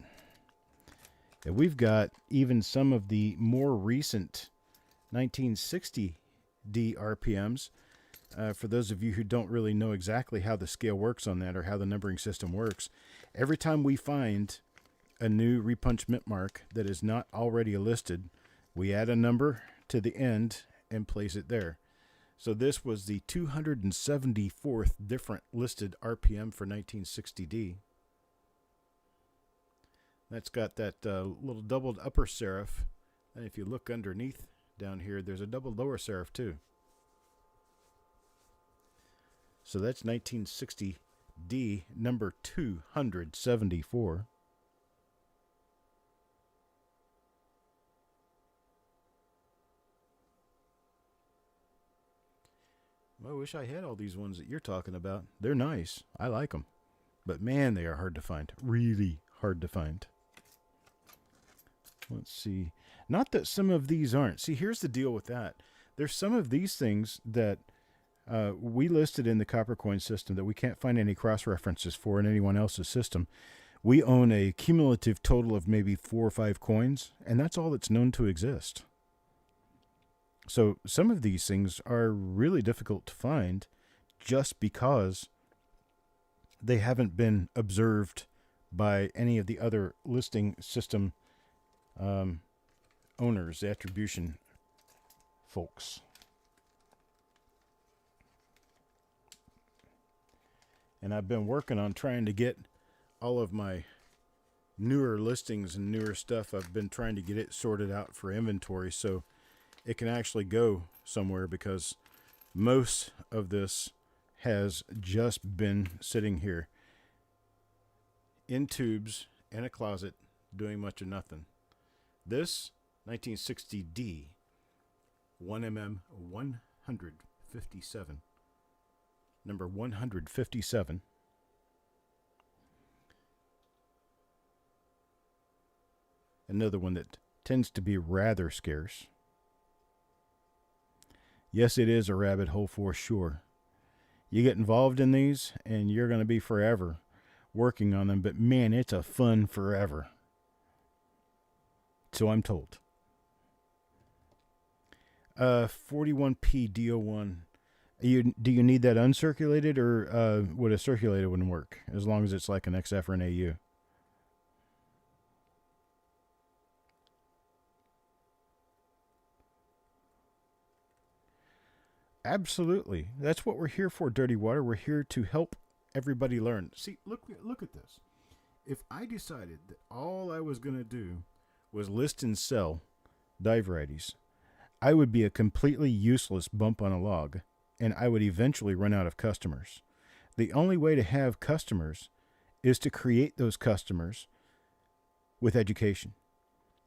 And we've got even some of the more recent 1960D RPMs. For those of you who don't really know exactly how the scale works on that or how the numbering system works, every time we find a new repunch mint mark that is not already listed, we add a number to the end and place it there. So this was the 274th different listed RPM for 1960D. That's got that little doubled upper serif. And if you look underneath down here, there's a double lower serif too. So that's 1960D number 274. I wish I had all these ones that you're talking about. They're nice. I like them. But man, they are hard to find. Really hard to find. Let's see. Not that some of these aren't. See, here's the deal with that. There's some of these things that we listed in the Coppercoin system that we can't find any cross-references for in anyone else's system. We own a cumulative total of maybe 4 or 5 coins, and that's all that's known to exist. So some of these things are really difficult to find just because they haven't been observed by any of the other listing system owners, the attribution folks. And I've been working on trying to get all of my newer listings and newer stuff. I've been trying to get it sorted out for inventory so it can actually go somewhere, because most of this has just been sitting here in tubes in a closet doing much of nothing. This 1960D 1mm 157, number 157. Another one that tends to be rather scarce. Yes, it is a rabbit hole for sure. You get involved in these and you're going to be forever working on them, but man, it's a fun forever. So I'm told. 41P DO1. Do you need that uncirculated, or would a circulated one work as long as it's like an XF or an AU? Absolutely. That's what we're here for, Dirty Water. We're here to help everybody learn. See, look at this. If I decided that all I was going to do was list and sell dive varieties, I would be a completely useless bump on a log, and I would eventually run out of customers. The only way to have customers is to create those customers with education.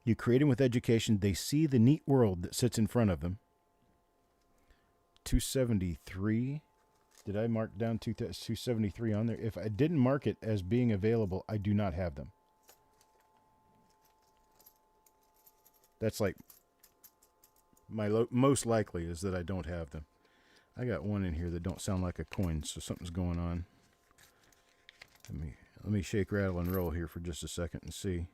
You create them with education. They see the neat world that sits in front of them. 273. Did I mark down 273 on there? If I didn't mark it as being available, I do not have them. That's like my most likely is that I don't have them. I got one in here that don't sound like a coin, so something's going on. Let me shake, rattle, and roll here for just a second and see.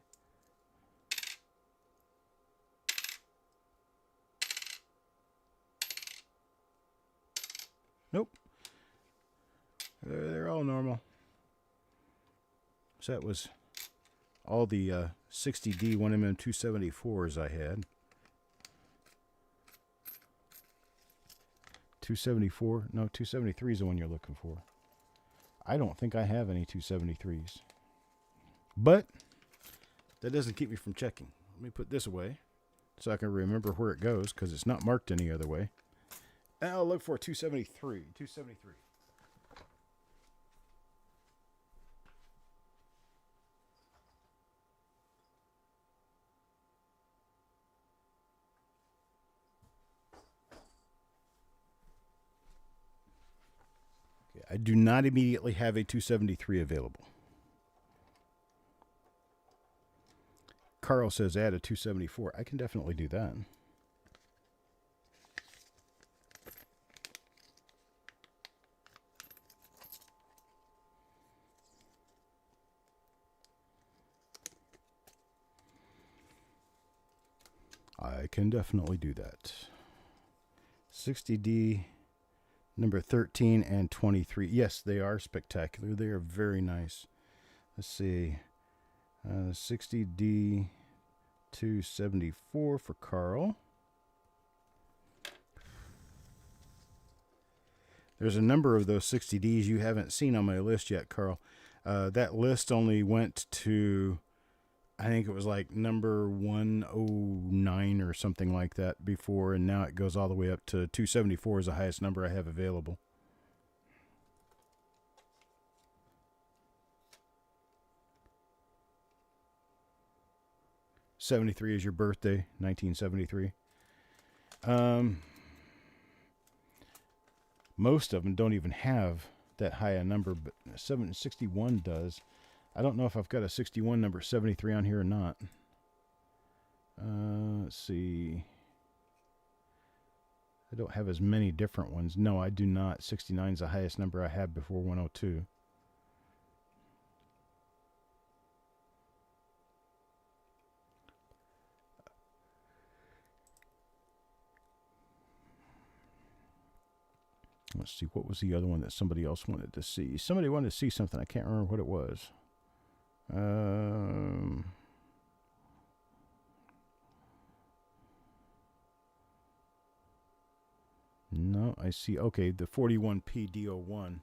Nope. They're all normal. So that was all the 60D 1mm 274s I had. 274? No, 273 is the one you're looking for. I don't think I have any 273s. But that doesn't keep me from checking. Let me put this away so I can remember where it goes, because it's not marked any other way. And I'll look for 273. 273. Okay, I do not immediately have a 273 available. Carl says add a 274. I can definitely do that. I can definitely do that. 60D, number 13 and 23. Yes, they are spectacular. They are very nice. Let's see. 60D 274 for Carl. There's a number of those 60Ds you haven't seen on my list yet, Carl. That list only went to, I think it was like number 109 or something like that before, and now it goes all the way up to 274 is the highest number I have available. '73 is your birthday, 1973. Most of them don't even have that high a number, but 761 does. I don't know if I've got a 61 number 73 on here or not. Let's see. I don't have as many different ones. No, I do not. 69 is the highest number I had before 102. Let's see, what was the other one that somebody else wanted to see? Somebody wanted to see something. I can't remember what it was. No, I see. Okay, the 41P DO1.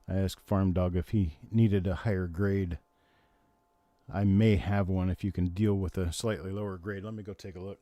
I asked Farm Dog if he needed a higher grade. I may have one if you can deal with a slightly lower grade. Let me go take a look.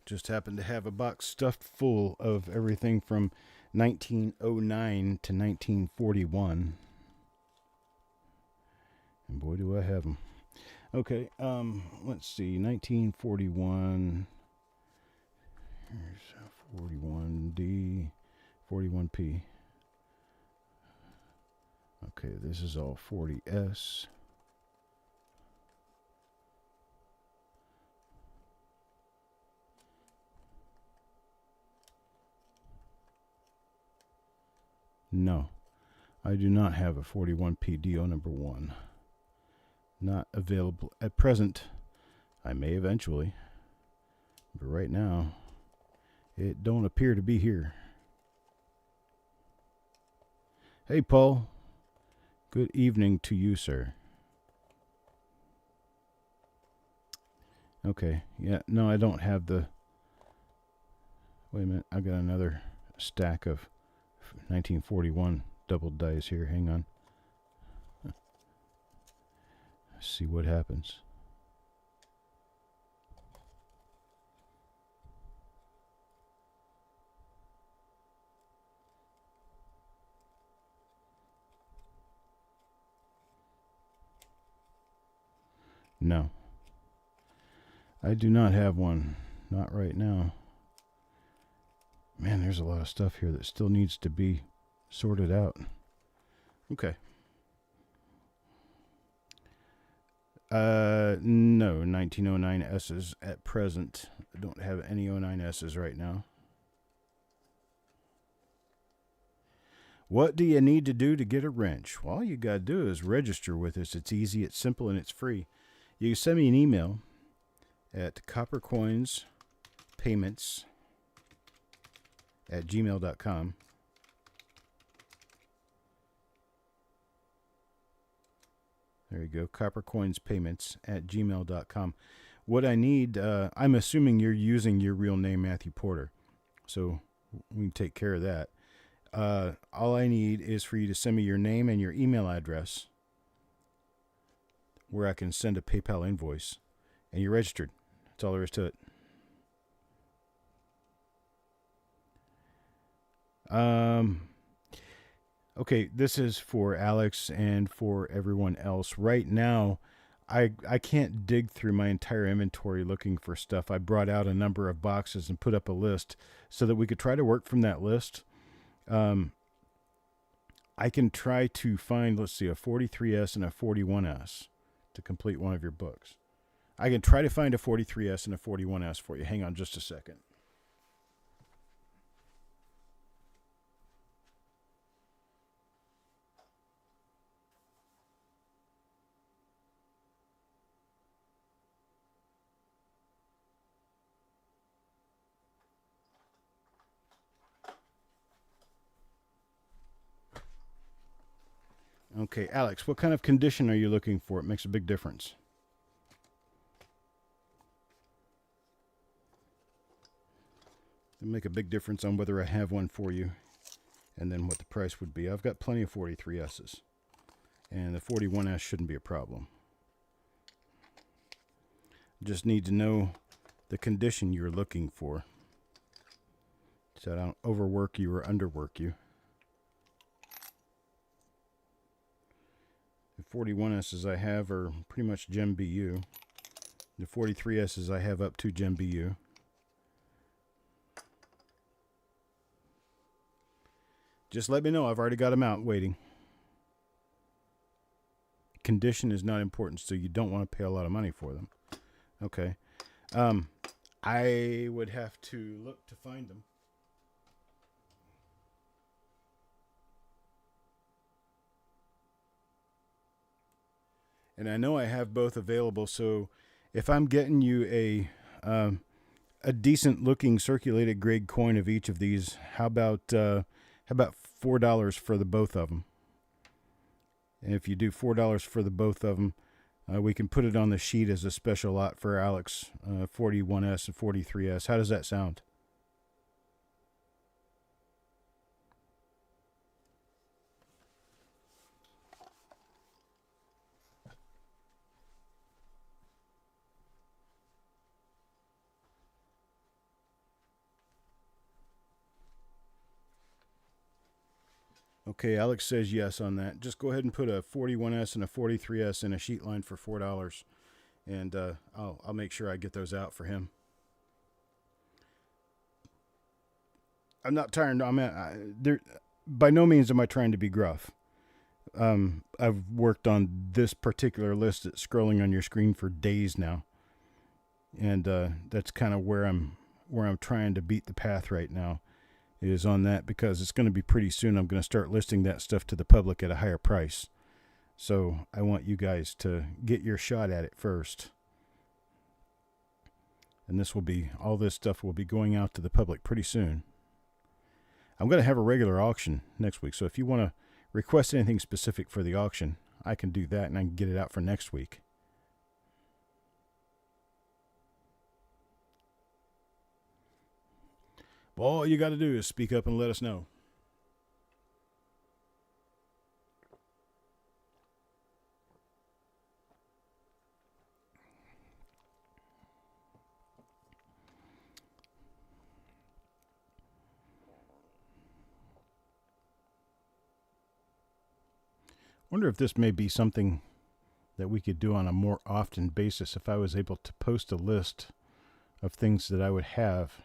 Just happened to have a box stuffed full of everything from 1909 to 1941. And boy, do I have them. Okay, let's see. 1941. Here's 41D, 41P. Okay, this is all 40S. No, I do not have a 41P DO number 1. Not available at present. I may eventually. But right now, it don't appear to be here. Hey, Paul. Good evening to you, sir. Okay. Yeah, no, I don't have the... Wait a minute. I got another stack of 1941 double dice here. Hang on. Let's see what happens. No. I do not have one. Not right now. Man, there's a lot of stuff here that still needs to be sorted out. Okay. No, 1909 S's at present. I don't have any 09 S's right now. What do you need to do to get a wrench? Well, all you got to do is register with us. It's easy, it's simple, and it's free. You can send me an email at coppercoinspayments@gmail.com. There you go, coppercoinspayments@gmail.com. What I need, I'm assuming you're using your real name, Matthew Porter, so we can take care of that. All I need is for you to send me your name and your email address where I can send a PayPal invoice, and you're registered. That's all there is to it. Okay, this is for Alex and for everyone else. Right now, I can't dig through my entire inventory looking for stuff. I brought out a number of boxes and put up a list so that we could try to work from that list. I can try to find, let's see, a 43S and a 41S to complete one of your books. I can try to find a 43S and a 41S for you. Hang on just a second. Okay, Alex, what kind of condition are you looking for? It makes a big difference. It'll make a big difference on whether I have one for you and then what the price would be. I've got plenty of 43S's, and the 41S shouldn't be a problem. Just need to know the condition you're looking for so I don't overwork you or underwork you. The 41S's I have are pretty much Gem BU. The 43S's I have up to Gem BU. Just let me know. I've already got them out waiting. Condition is not important, so you don't want to pay a lot of money for them. Okay. I would have to look to find them. And I know I have both available, so if I'm getting you a decent looking circulated grade coin of each of these, how about $4 for the both of them? And if you do $4 for the both of them, we can put it on the sheet as a special lot for Alex, 41S and 43S. How does that sound? Okay, Alex says yes on that. Just go ahead and put a 41S and a 43S in a sheet line for $4, and I'll make sure I get those out for him. I'm not tired. By no means am I trying to be gruff. I've worked on this particular list that's scrolling on your screen for days now, and that's kind of where I'm trying to beat the path right now. Is on that because it's going to be pretty soon. I'm going to start listing that stuff to the public at a higher price. So I want you guys to get your shot at it first. And all this stuff will be going out to the public pretty soon. I'm going to have a regular auction next week, so if you want to request anything specific for the auction, I can do that and I can get it out for next week. All you got to do is speak up and let us know. Wonder if this may be something that we could do on a more often basis if I was able to post a list of things that I would have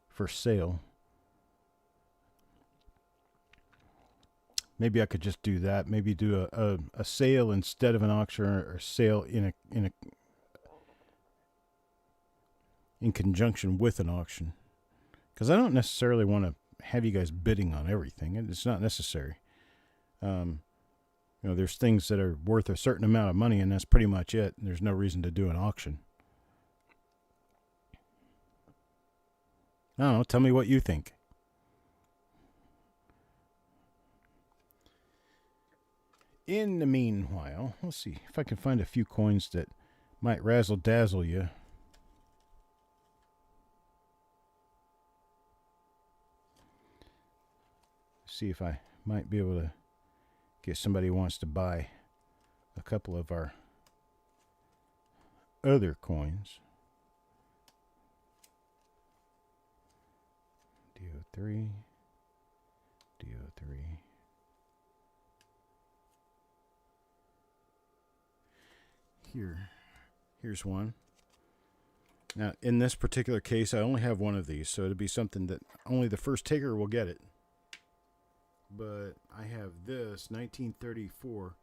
for sale. Maybe I could just do that. Maybe do a sale instead of an auction, or sale in conjunction with an auction. Because I don't necessarily want to have you guys bidding on everything. It's not necessary. There's things that are worth a certain amount of money, and that's pretty much it. There's no reason to do an auction. I don't know. Tell me what you think. In the meanwhile, let's see if I can find a few coins that might razzle-dazzle you. See if I might be able to get somebody who wants to buy a couple of our other coins. DO3, DO3. Here's one. Now, in this particular case, I only have one of these, so it'll be something that only the first taker will get it. But I have this 1934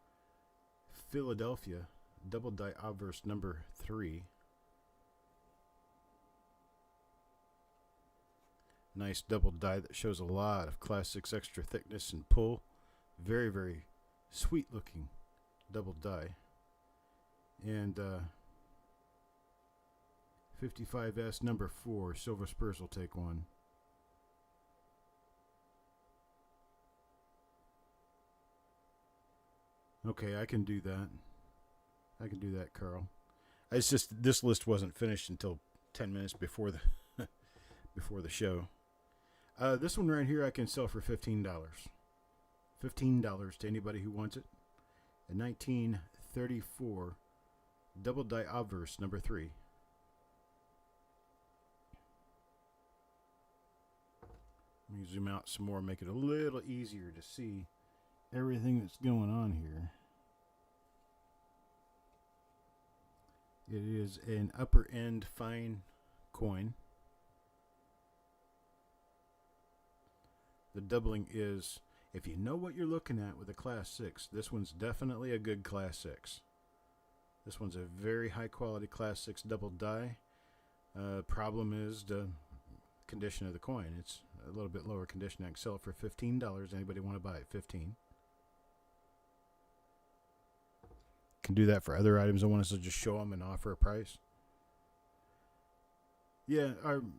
Philadelphia double die obverse number 3. Nice double die that shows a lot of Class 6 extra thickness and pull. Very, very sweet looking double die. And 55S number 4 Silver Spurs will take one. Okay, I can do that. I can do that, Carl. It's just this list wasn't finished until 10 minutes before the before the show. This one right here I can sell for $15. $15 to anybody who wants it. A 1934 double die obverse number 3. Let me zoom out some more, make it a little easier to see everything that's going on here. It is an upper end fine coin. The doubling is, if you know what you're looking at with a Class 6, this one's definitely a good Class 6. This one's a very high quality Class 6 double die. Problem is the condition of the coin. It's a little bit lower condition. I can sell it for $15. Anybody want to buy it? $15. Can do that for other items. I want us to just show them and offer a price. Yeah, I'm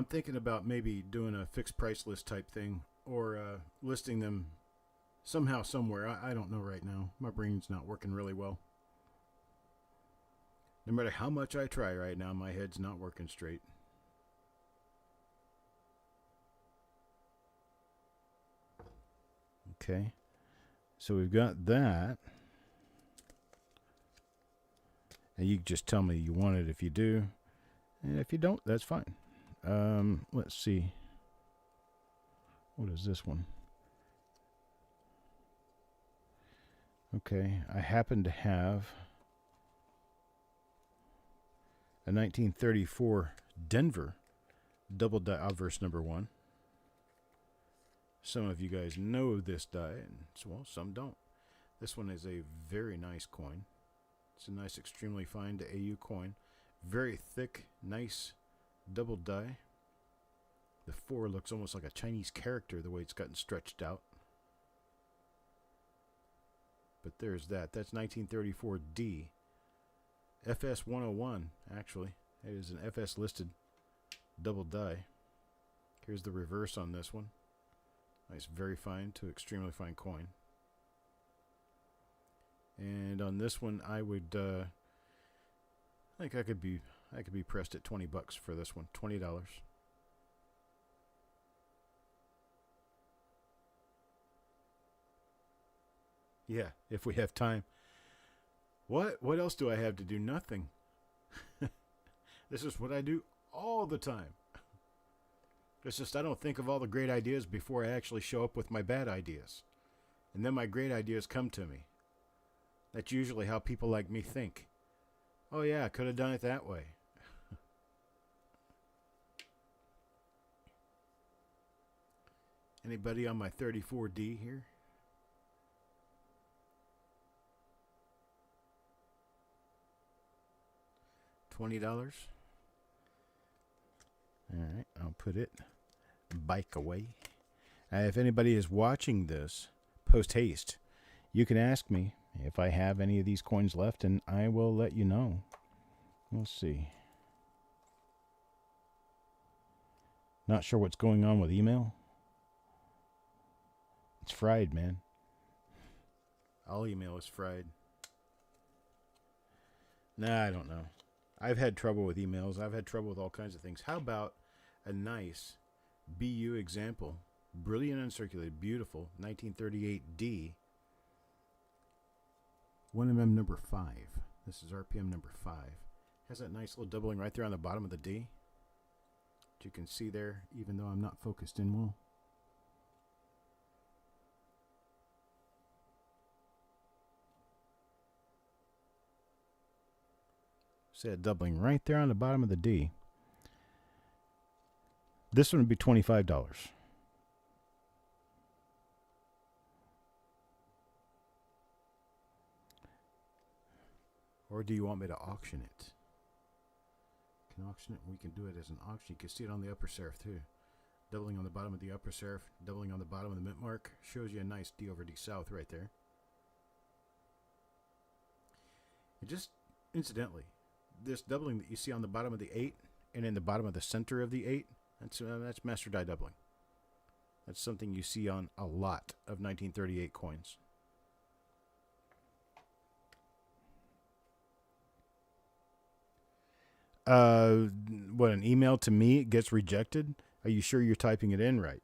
thinking about maybe doing a fixed price list type thing, or listing them somehow, somewhere. I don't know right now. My brain's not working really well. No matter how much I try right now, my head's not working straight. Okay, so we've got that. And you just tell me you want it if you do. And if you don't, that's fine. Let's see. What is this one? Okay, I happen to have a 1934 Denver double die obverse number 1. Some of you guys know this die, and well, some don't. This one is a very nice coin. It's a nice, extremely fine to AU coin. Very thick, nice double die. The 4 looks almost like a Chinese character the way it's gotten stretched out. But there's that. That's 1934D. FS 101, actually. It is an FS listed double die. Here's the reverse on this one. Nice, very fine to extremely fine coin. And on this one, I would I think I could be pressed at $20 for this one. $20. Yeah, if we have time. What else do I have to do? Nothing. This is what I do all the time. It's just I don't think of all the great ideas before I actually show up with my bad ideas. And then my great ideas come to me. That's usually how people like me think. Oh yeah, I could have done it that way. Anybody on my 34D here? $20. All right, I'll put it bike away. If anybody is watching this post haste, you can ask me if I have any of these coins left, and I will let you know. We'll see. Not sure what's going on with email. It's fried, man. All email is fried. Nah, I don't know. I've had trouble with emails. I've had trouble with all kinds of things. How about a nice BU example? Brilliant uncirculated, beautiful, 1938D. 1mm number 5. This is RPM number 5. Has that nice little doubling right there on the bottom of the D. Which you can see there, even though I'm not focused in well. See that doubling right there on the bottom of the D. This one would be $25. Or do you want me to auction it? Can auction it? We can do it as an auction. You can see it on the upper serif too. Doubling on the bottom of the upper serif, doubling on the bottom of the mint mark. Shows you a nice D over D south right there. And just incidentally, this doubling that you see on the bottom of the 8 and in the bottom of the center of the 8, that's master die doubling. That's something you see on a lot of 1938 coins. What, an email to me gets rejected? Are you sure you're typing it in right?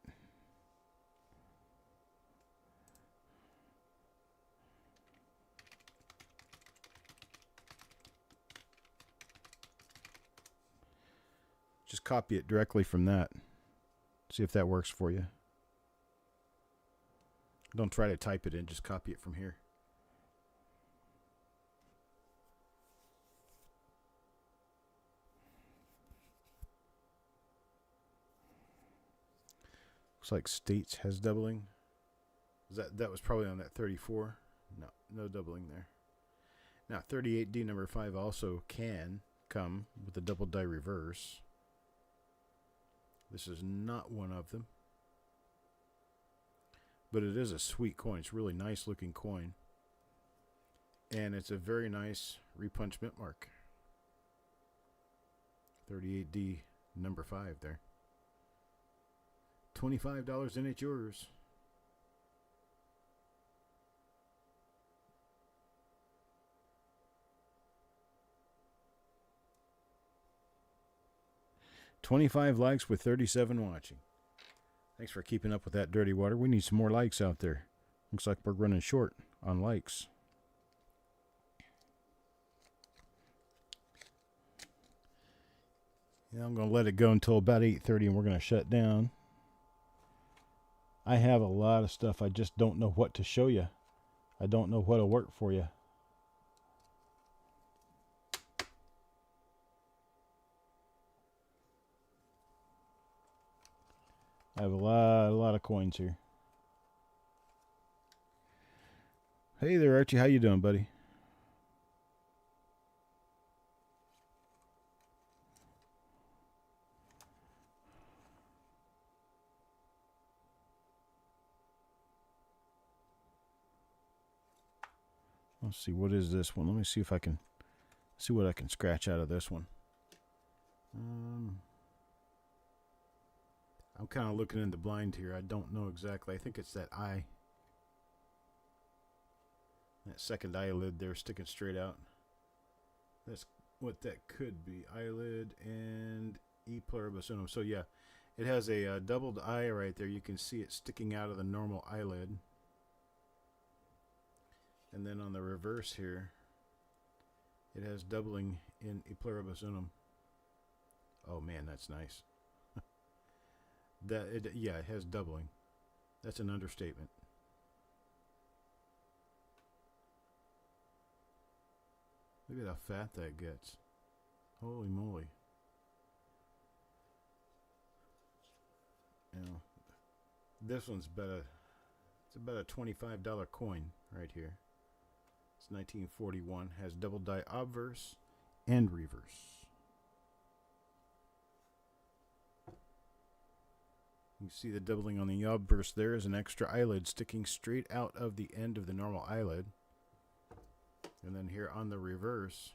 Just copy it directly from that. See if that works for you. Don't try to type it in, just copy it from here. Looks like States has doubling. That was probably on that 34. No doubling there. Now 38D number 5 also can come with a double die reverse. This is not one of them. But it is a sweet coin. It's a really nice looking coin. And it's a very nice repunch mint mark. 38D number 5 there. $25 and it's yours. $25 likes with 37 watching. Thanks for keeping up with that dirty water. We need some more likes out there. Looks like we're running short on likes. Yeah, I'm going to let it go until about 8:30 and we're going to shut down. I have a lot of stuff. I just don't know what to show you. I don't know what'll work for you. I have a lot of coins here. Hey there, Archie. How you doing, buddy? Let's see, what is this one? Let me see if I can see what I can scratch out of this one. I'm kind of looking in the blind here. I don't know exactly. I think it's that eye. That second eyelid there sticking straight out. That's what that could be. Eyelid and E pluribus unum. So yeah, it has a doubled eye right there. You can see it sticking out of the normal eyelid. And then on the reverse here, it has doubling in E pluribus unum. Oh man, that's nice. Yeah, it has doubling. That's an understatement. Look at how fat that gets. Holy moly. You know, this one's it's about a $25 coin right here. It's 1941, has double die obverse and reverse. You see the doubling on the obverse. There is an extra eyelid sticking straight out of the end of the normal eyelid. And then here on the reverse,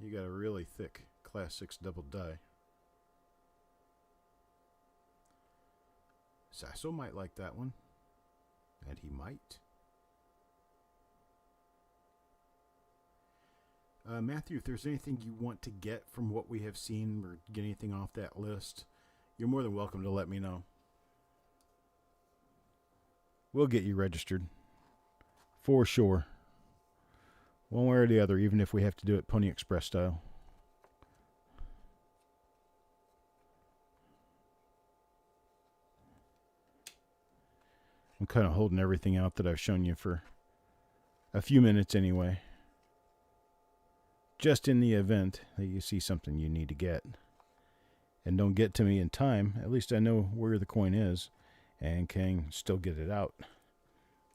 you got a really thick Class 6 double die. Sasso might like that one. And he might. Matthew, if there's anything you want to get from what we have seen or get anything off that list, you're more than welcome to let me know. We'll get you registered. For sure. One way or the other, even if we have to do it Pony Express style. I'm kind of holding everything out that I've shown you for a few minutes anyway. Just in the event that you see something you need to get and don't get to me in time, at least I know where the coin is and can still get it out.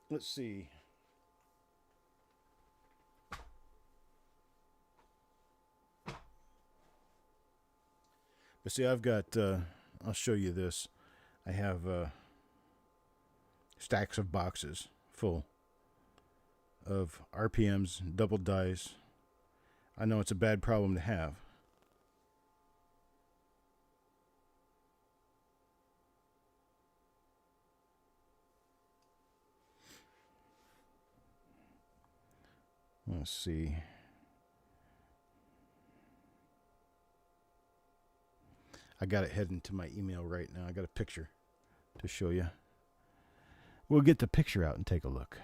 Let's see. But see, I've got, I'll show you this. I have stacks of boxes full of RPMs, double dice. I know it's a bad problem to have. Let's see. I got it heading to my email right now. I got a picture to show you. We'll get the picture out and take a look.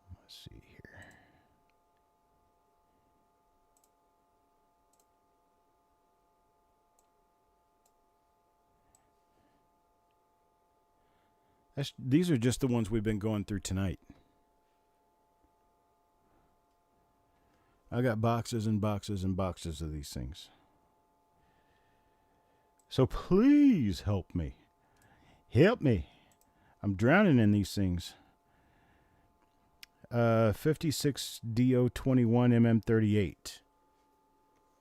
Let's see here. These are just the ones we've been going through tonight. I got boxes and boxes and boxes of these things. So please help me. Help me. I'm drowning in these things. 56 DO21 MM38.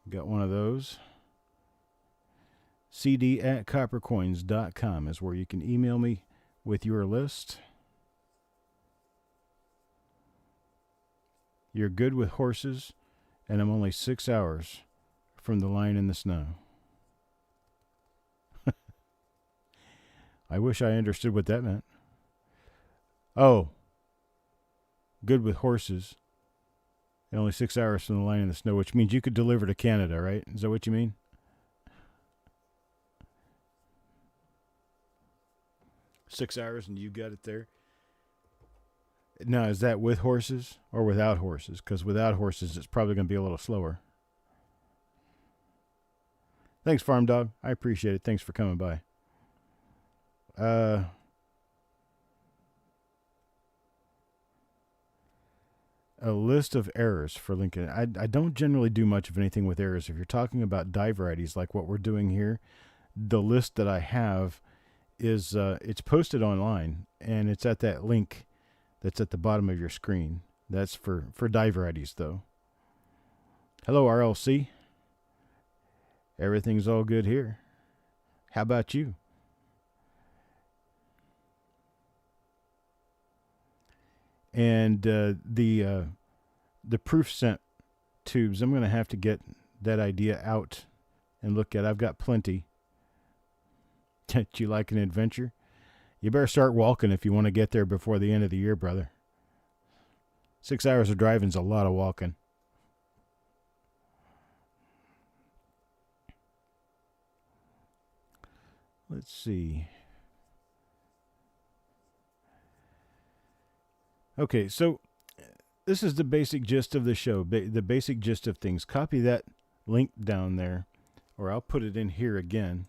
Got one of those. CD@coppercoins.com is where you can email me with your list. You're good with horses, and I'm only 6 hours from the line in the snow. I wish I understood what that meant. Oh, good with horses, and only 6 hours from the line in the snow, which means you could deliver to Canada, right? Is that what you mean? Six hours and you got it there? Now, is that with horses or without horses? Because without horses, it's probably going to be a little slower. Thanks, Farm Dog. I appreciate it. Thanks for coming by. A list of errors for Lincoln. I don't generally do much of anything with errors. If you're talking about die varieties like what we're doing here, the list that I have is it's posted online, and it's at that link that's at the bottom of your screen. That's for die varieties, though. Hello, RLC. Everything's all good here. How about you? And the proof sent tubes. I'm going to have to get that idea out and look at. I've got plenty. Do you like an adventure? You better start walking if you want to get there before the end of the year, brother. 6 hours of driving's a lot of walking. Let's see. Okay, so this is the basic gist of the show, the basic gist of things. Copy that link down there, or I'll put it in here again.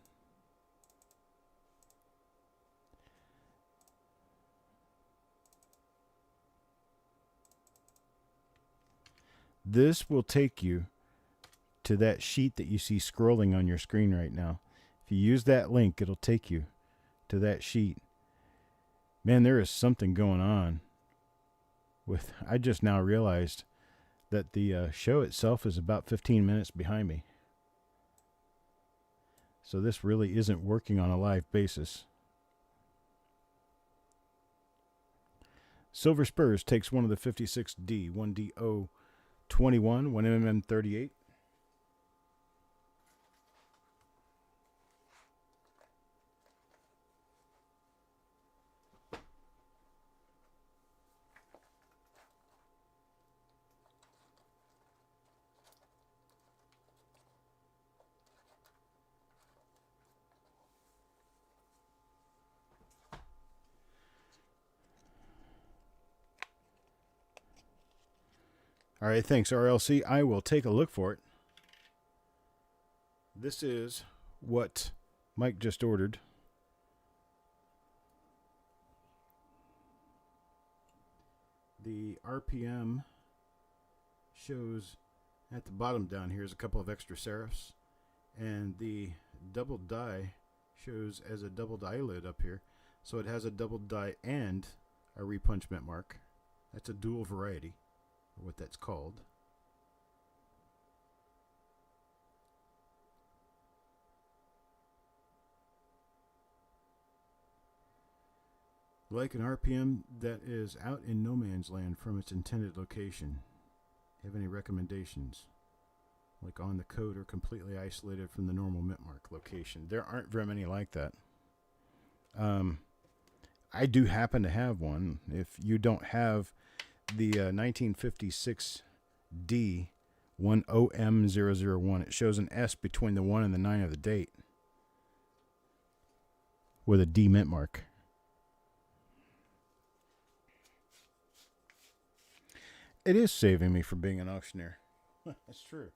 This will take you to that sheet that you see scrolling on your screen right now. If you use that link, it'll take you to that sheet. Man, there is something going on with, I just now realized that the show itself is about 15 minutes behind me. So this really isn't working on a live basis. Silver Spurs takes one of the 56D, 1DO 21, 1mm 38. All right, thanks, RLC. I will take a look for it. This is what Mike just ordered. The RPM shows at the bottom down here is a couple of extra serifs, and the double die shows as a doubled eyelid up here. So it has a doubled die and a repunchment mark. That's a dual variety, or what that's called. Like an RPM that is out in no man's land from its intended location. Have any recommendations? Like on the code or completely isolated from the normal mint mark location? There aren't very many like that. I do happen to have one. If you don't have the 1956D 10M001, it shows an S between the 1 and the 9 of the date with a D mint mark. It is saving me from being an auctioneer. That's true.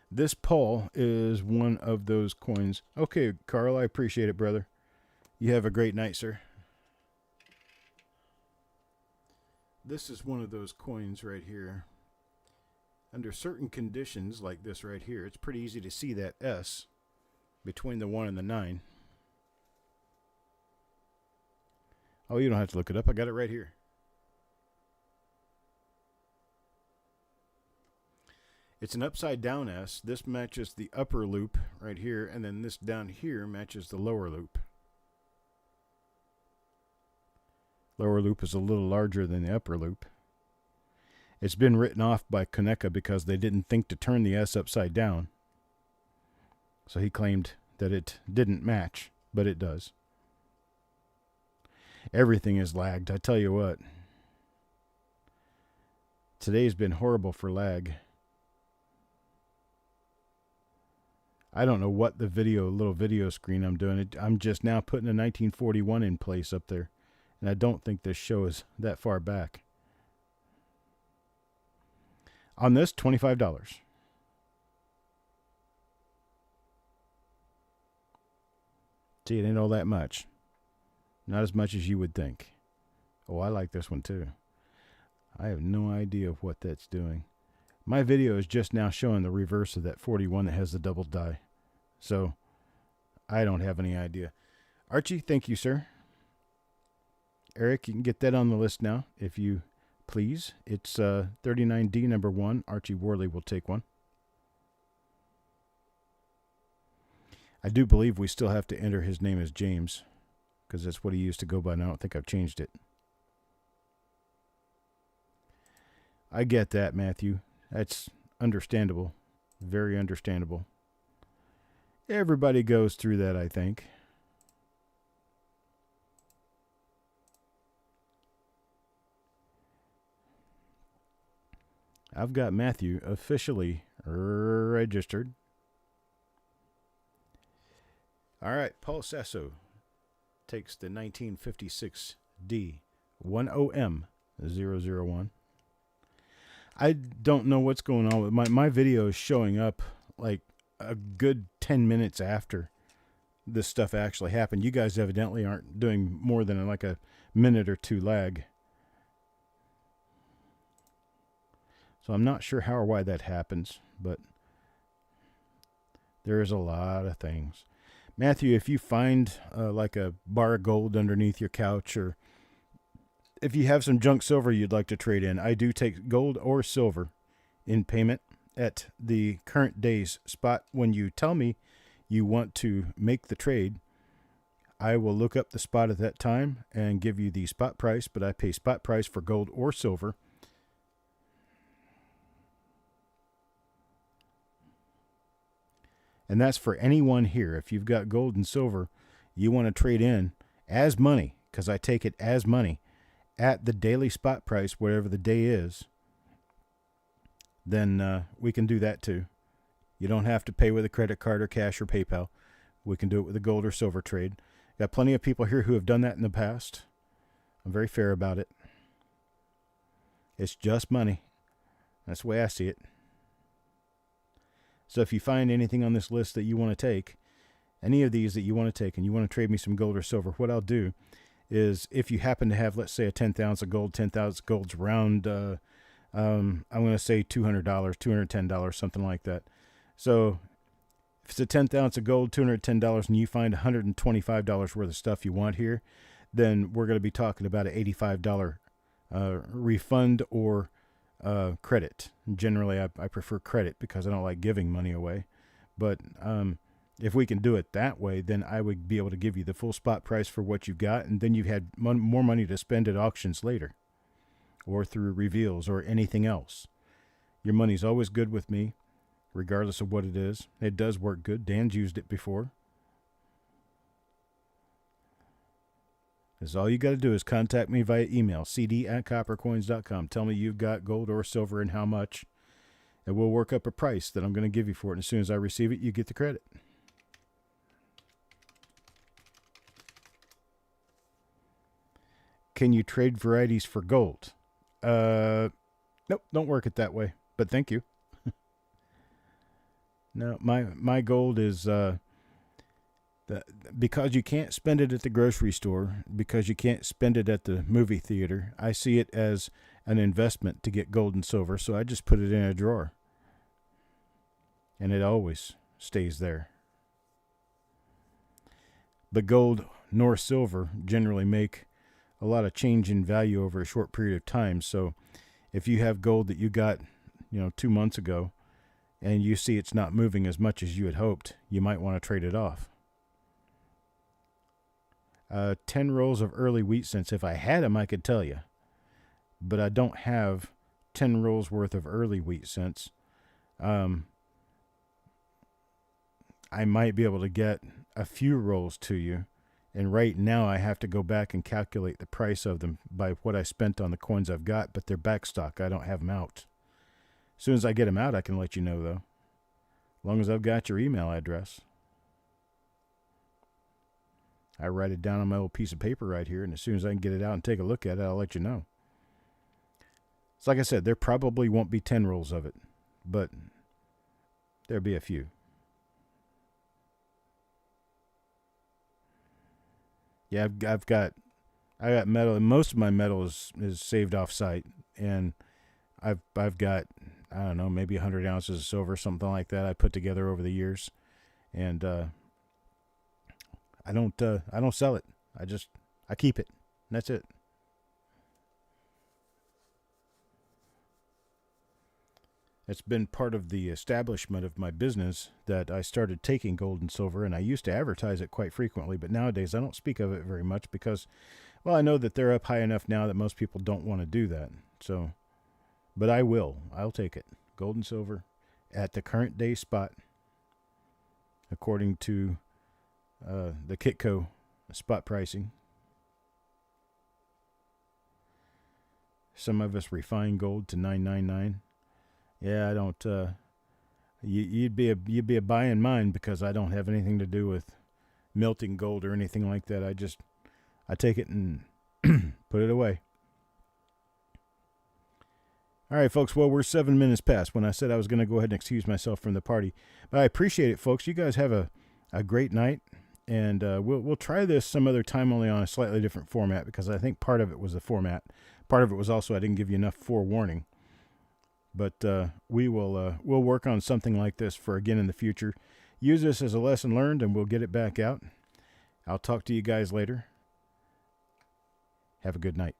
This Paul is one of those coins. Okay, Carl, I appreciate it, brother. You have a great night, sir. This is one of those coins right here. Under certain conditions, like this right here, it's pretty easy to see that S between the 1 and the 9. Oh, you don't have to look it up. I got it right here. It's an upside down S. This matches the upper loop right here, and then this down here matches the lower loop. Lower loop is a little larger than the upper loop. It's been written off by Koneka because they didn't think to turn the S upside down. So he claimed that it didn't match, but it does. Everything is lagged. I tell you what. Today's been horrible for lag. I don't know what the little video screen I'm doing. I'm just now putting a 1941 in place up there. And I don't think this show is that far back. On this, $25. See, it ain't all that much. Not as much as you would think. Oh, I like this one too. I have no idea what that's doing. My video is just now showing the reverse of that 41 that has the double die. So, I don't have any idea. Archie, thank you, sir. Eric, you can get that on the list now, if you please. It's 39D number 1. Archie Worley will take one. I do believe we still have to enter his name as James, because that's what he used to go by, and I don't think I've changed it. I get that, Matthew. That's understandable. Very understandable. Everybody goes through that, I think. I've got Matthew officially registered. All right, Paul Sasso takes the 1956 D10M001. I don't know what's going on with my video is showing up like a good 10 minutes after this stuff actually happened. You guys evidently aren't doing more than like a minute or two lag. So I'm not sure how or why that happens, but there's a lot of things. Matthew, if you find like a bar of gold underneath your couch, or if you have some junk silver you'd like to trade in, I do take gold or silver in payment at the current day's spot. When you tell me you want to make the trade, I will look up the spot at that time and give you the spot price, but I pay spot price for gold or silver. And that's for anyone here. If you've got gold and silver you want to trade in as money, because I take it as money at the daily spot price, whatever the day is, then we can do that too. You don't have to pay with a credit card or cash or PayPal. We can do it with a gold or silver trade. Got plenty of people here who have done that in the past. I'm very fair about it. It's just money. That's the way I see it. So if you find anything on this list that you want to take, any of these that you want to take, and you want to trade me some gold or silver, what I'll do is, if you happen to have, let's say, a 10th ounce of gold, 10th ounce of gold's around, I'm going to say $200, $210, something like that. So if it's a 10th ounce of gold, $210, and you find $125 worth of stuff you want here, then we're going to be talking about an $85 refund or credit. Generally, I prefer credit because I don't like giving money away. But if we can do it that way, then I would be able to give you the full spot price for what you've got, and then you've had more money to spend at auctions later or through reveals or anything else. Your money's always good with me, regardless of what it is. It does work good. Dan's used it before. Because all you got to do is contact me via email, cd@coppercoins.com. Tell me you've got gold or silver and how much, and we'll work up a price that I'm going to give you for it. And as soon as I receive it, you get the credit. Can you trade varieties for gold? Nope, don't work it that way, but thank you. No, my gold is... because you can't spend it at the grocery store, because you can't spend it at the movie theater, I see it as an investment to get gold and silver, so I just put it in a drawer. And it always stays there. But gold nor silver generally make a lot of change in value over a short period of time. So if you have gold that you got, 2 months ago, and you see it's not moving as much as you had hoped, you might want to trade it off. 10 rolls of early wheat cents. If I had them, I could tell you. But I don't have 10 rolls worth of early wheat cents. I might be able to get a few rolls to you. And right now I have to go back and calculate the price of them by what I spent on the coins I've got. But they're back stock. I don't have them out. As soon as I get them out, I can let you know, though. As long as I've got your email address. I write it down on my little piece of paper right here, and as soon as I can get it out and take a look at it, I'll let you know. It's like I said, there probably won't be 10 rolls of it, but there'll be a few. Yeah, I got metal, and most of my metal is saved off site, and I've got, I don't know, maybe 100 ounces of silver, something like that I put together over the years, and I don't sell it. I keep it. And that's it. It's been part of the establishment of my business that I started taking gold and silver, and I used to advertise it quite frequently, but nowadays I don't speak of it very much because, well, I know that they're up high enough now that most people don't want to do that. So, but I will. I'll take it. Gold and silver at the current day spot, according to the Kitco spot pricing. Some of us refine gold to $9.99. Yeah, I don't. You'd be a buy in mine because I don't have anything to do with melting gold or anything like that. I take it and put it away. All right, folks. Well, we're 7 minutes past when I said I was going to go ahead and excuse myself from the party, but I appreciate it, folks. You guys have a great night, and we'll try this some other time, only on a slightly different format, because I think part of it was the format. Part of it was also I didn't give you enough forewarning. But we'll work on something like this for again in the future. Use this as a lesson learned, and we'll get it back out. I'll talk to you guys later. Have a good night.